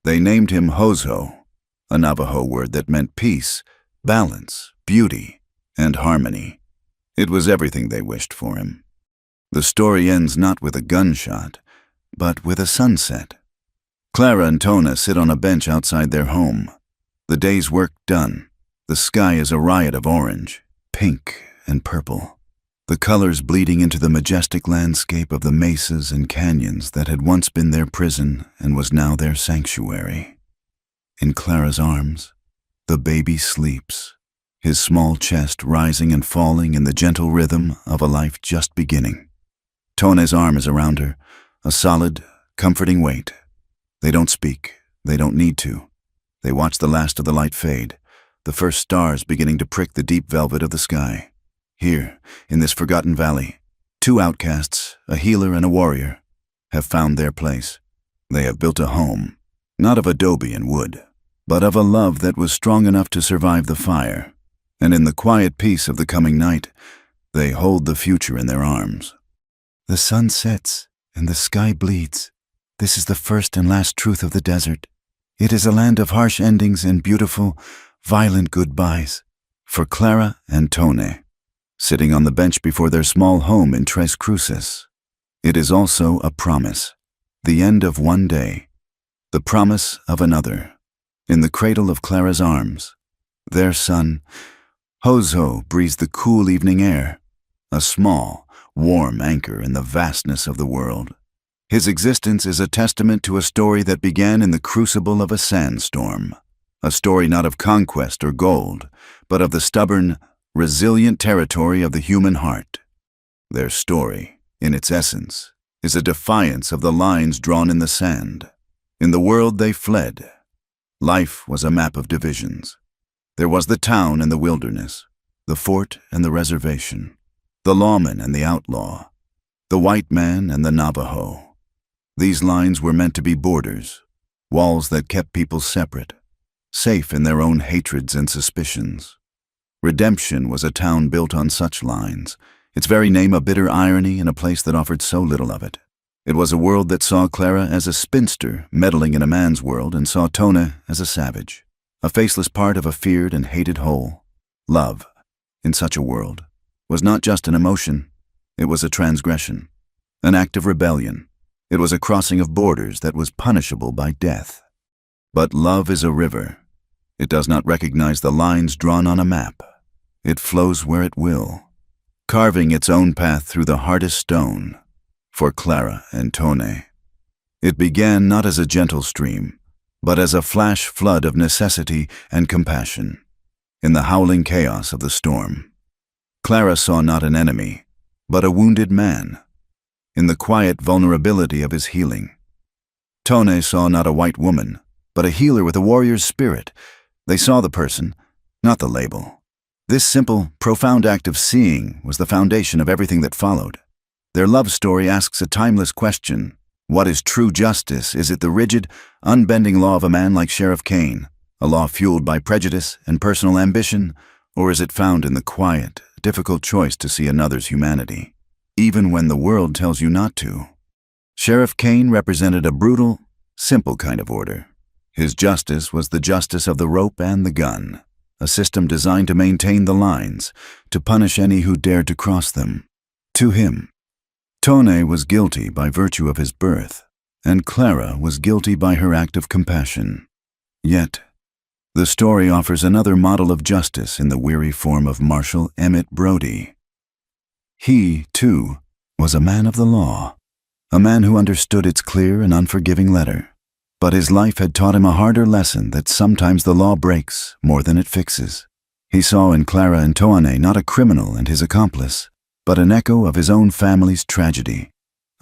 They named him Hozo, a Navajo word that meant peace, balance, beauty, and harmony. It was everything they wished for him. The story ends not with a gunshot, but with a sunset. Clara and Tone sit on a bench outside their home. The day's work done. The sky is a riot of orange, pink, and purple. The colors bleeding into the majestic landscape of the mesas and canyons that had once been their prison and was now their sanctuary. In Clara's arms, the baby sleeps, his small chest rising and falling in the gentle rhythm of a life just beginning. Tone's arm is around her, a solid, comforting weight. They don't speak, they don't need to. They watch the last of the light fade, the first stars beginning to prick the deep velvet of the sky. Here, in this forgotten valley, two outcasts, a healer and a warrior, have found their place. They have built a home, not of adobe and wood, but of a love that was strong enough to survive the fire. And in the quiet peace of the coming night, they hold the future in their arms. The sun sets and the sky bleeds. This is the first and last truth of the desert. It is a land of harsh endings and beautiful, violent goodbyes. For Clara and Tone, sitting on the bench before their small home in Tres Cruces, it is also a promise, the end of one day, the promise of another. In the cradle of Clara's arms, their son, Hozo, breathes the cool evening air, a small, warm anchor in the vastness of the world. His existence is a testament to a story that began in the crucible of a sandstorm, a story not of conquest or gold, but of the stubborn, resilient territory of the human heart. Their story, in its essence, is a defiance of the lines drawn in the sand. In the world they fled, life was a map of divisions. There was the town and the wilderness, the fort and the reservation, the lawman and the outlaw, the white man and the Navajo. These lines were meant to be borders, walls that kept people separate, safe in their own hatreds and suspicions. Redemption was a town built on such lines, its very name a bitter irony in a place that offered so little of it. It was a world that saw Clara as a spinster meddling in a man's world and saw Tone as a savage, a faceless part of a feared and hated whole. Love, in such a world, was not just an emotion, it was a transgression, an act of rebellion. It was a crossing of borders that was punishable by death. But love is a river. It does not recognize the lines drawn on a map. It flows where it will, carving its own path through the hardest stone. For Clara and Tone, it began not as a gentle stream, but as a flash flood of necessity and compassion. In the howling chaos of the storm, Clara saw not an enemy, but a wounded man. In the quiet vulnerability of his healing, Tone saw not a white woman, but a healer with a warrior's spirit. They saw the person, not the label. This simple, profound act of seeing was the foundation of everything that followed. Their love story asks a timeless question. What is true justice? Is it the rigid, unbending law of a man like Sheriff Kane, a law fueled by prejudice and personal ambition, or is it found in the quiet, difficult choice to see another's humanity, even when the world tells you not to? Sheriff Kane represented a brutal, simple kind of order. His justice was the justice of the rope and the gun, a system designed to maintain the lines, to punish any who dared to cross them. To him, Tone was guilty by virtue of his birth, and Clara was guilty by her act of compassion. Yet, the story offers another model of justice in the weary form of Marshal Emmett Brody. He, too, was a man of the law, a man who understood its clear and unforgiving letter. But his life had taught him a harder lesson that sometimes the law breaks more than it fixes. He saw in Clara and Tone not a criminal and his accomplice, but an echo of his own family's tragedy,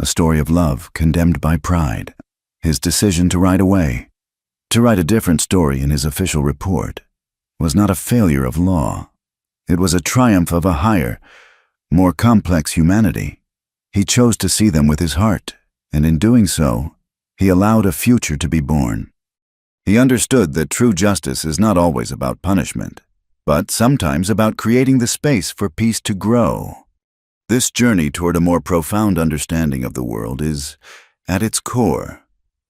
a story of love condemned by pride. His decision to ride away, to write a different story in his official report, was not a failure of law. It was a triumph of a higher, more complex humanity. He chose to see them with his heart, and in doing so, he allowed a future to be born. He understood that true justice is not always about punishment, but sometimes about creating the space for peace to grow. This journey toward a more profound understanding of the world is, at its core,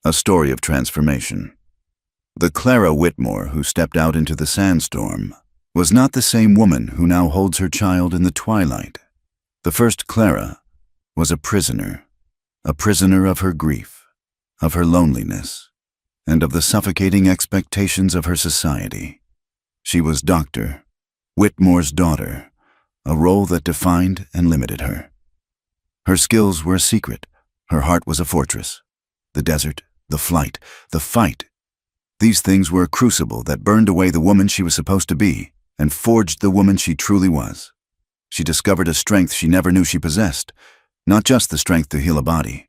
a story of transformation. The Clara Whitmore who stepped out into the sandstorm was not the same woman who now holds her child in the twilight. The first Clara was a prisoner of her grief, of her loneliness, and of the suffocating expectations of her society. She was Dr. Whitmore's daughter, a role that defined and limited her. Her skills were a secret, her heart was a fortress. The desert, the flight, the fight. These things were a crucible that burned away the woman she was supposed to be and forged the woman she truly was. She discovered a strength she never knew she possessed, not just the strength to heal a body,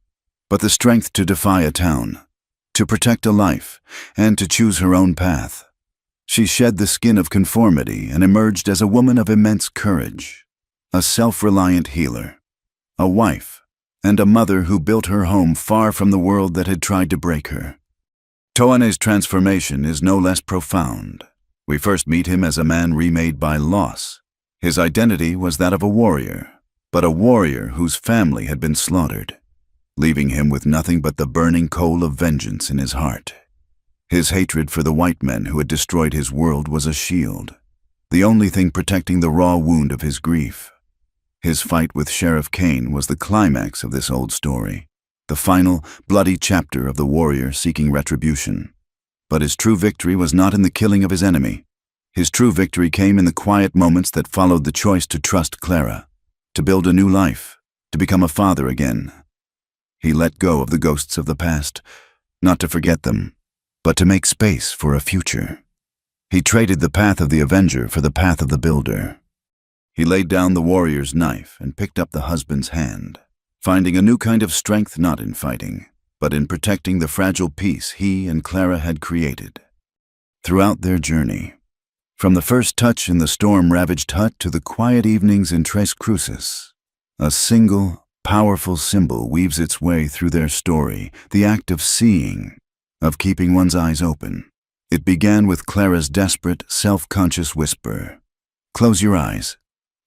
but the strength to defy a town, to protect a life, and to choose her own path. She shed the skin of conformity and emerged as a woman of immense courage, a self-reliant healer, a wife, and a mother who built her home far from the world that had tried to break her. Toane's transformation is no less profound. We first meet him as a man remade by loss. His identity was that of a warrior, but a warrior whose family had been slaughtered, leaving him with nothing but the burning coal of vengeance in his heart. His hatred for the white men who had destroyed his world was a shield, the only thing protecting the raw wound of his grief. His fight with Sheriff Kane was the climax of this old story, the final, bloody chapter of the warrior seeking retribution. But his true victory was not in the killing of his enemy. His true victory came in the quiet moments that followed the choice to trust Clara, to build a new life, to become a father again. He let go of the ghosts of the past, not to forget them, but to make space for a future. He traded the path of the avenger for the path of the builder. He laid down the warrior's knife and picked up the husband's hand, finding a new kind of strength not in fighting, but in protecting the fragile peace he and Clara had created. Throughout their journey, from the first touch in the storm-ravaged hut to the quiet evenings in Tres Cruces, a single, powerful symbol weaves its way through their story, the act of seeing, of keeping one's eyes open. It began with Clara's desperate, self-conscious whisper, "Close your eyes."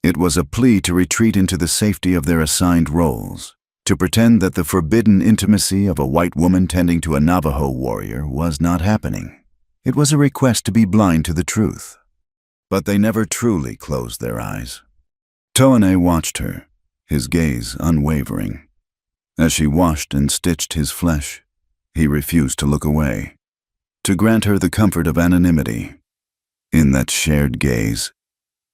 It was a plea to retreat into the safety of their assigned roles, to pretend that the forbidden intimacy of a white woman tending to a Navajo warrior was not happening. It was a request to be blind to the truth. But they never truly closed their eyes. Toane watched her, his gaze unwavering. As she washed and stitched his flesh, he refused to look away, to grant her the comfort of anonymity. In that shared gaze,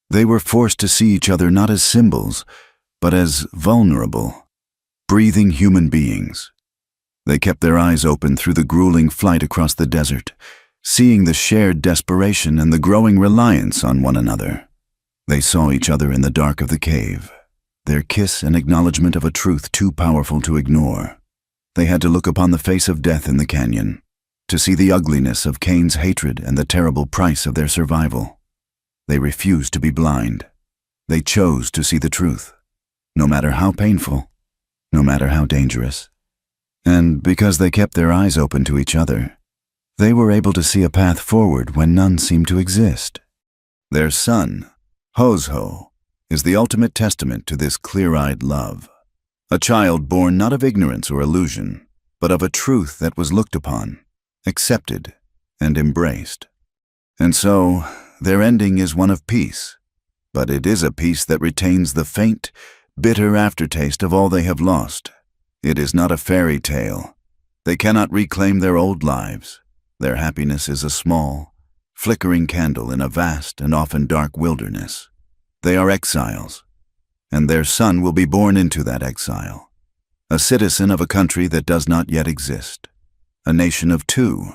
they were forced to see each other not as symbols, but as vulnerable, breathing human beings. They kept their eyes open through the grueling flight across the desert, seeing the shared desperation and the growing reliance on one another. They saw each other in the dark of the cave, their kiss an acknowledgement of a truth too powerful to ignore. They had to look upon the face of death in the canyon, to see the ugliness of Cain's hatred and the terrible price of their survival. They refused to be blind. They chose to see the truth, no matter how painful, no matter how dangerous. And because they kept their eyes open to each other, they were able to see a path forward when none seemed to exist. Their son, Hosho, is the ultimate testament to this clear-eyed love. A child born not of ignorance or illusion, but of a truth that was looked upon, accepted, and embraced. And so, their ending is one of peace, but it is a peace that retains the faint, bitter aftertaste of all they have lost. It is not a fairy tale. They cannot reclaim their old lives. Their happiness is a small, flickering candle in a vast and often dark wilderness. They are exiles, and their son will be born into that exile, a citizen of a country that does not yet exist, a nation of two.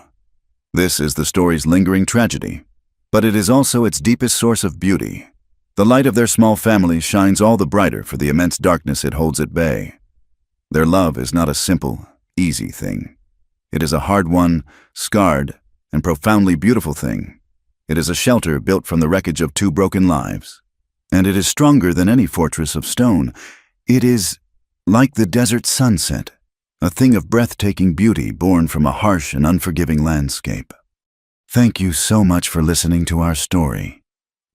This is the story's lingering tragedy, but it is also its deepest source of beauty. The light of their small family shines all the brighter for the immense darkness it holds at bay. Their love is not a simple, easy thing. It is a hard-won, scarred, and profoundly beautiful thing. It is a shelter built from the wreckage of two broken lives. And it is stronger than any fortress of stone. It is like the desert sunset, a thing of breathtaking beauty born from a harsh and unforgiving landscape. Thank you so much for listening to our story.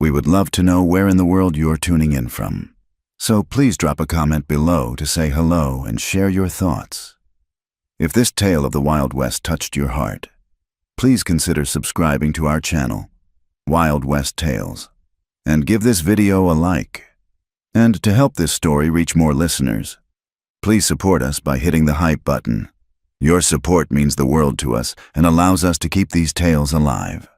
We would love to know where in the world you're tuning in from. So please drop a comment below to say hello and share your thoughts. If this tale of the Wild West touched your heart, please consider subscribing to our channel, Wild West Tales, and give this video a like. And to help this story reach more listeners, please support us by hitting the hype button. Your support means the world to us and allows us to keep these tales alive.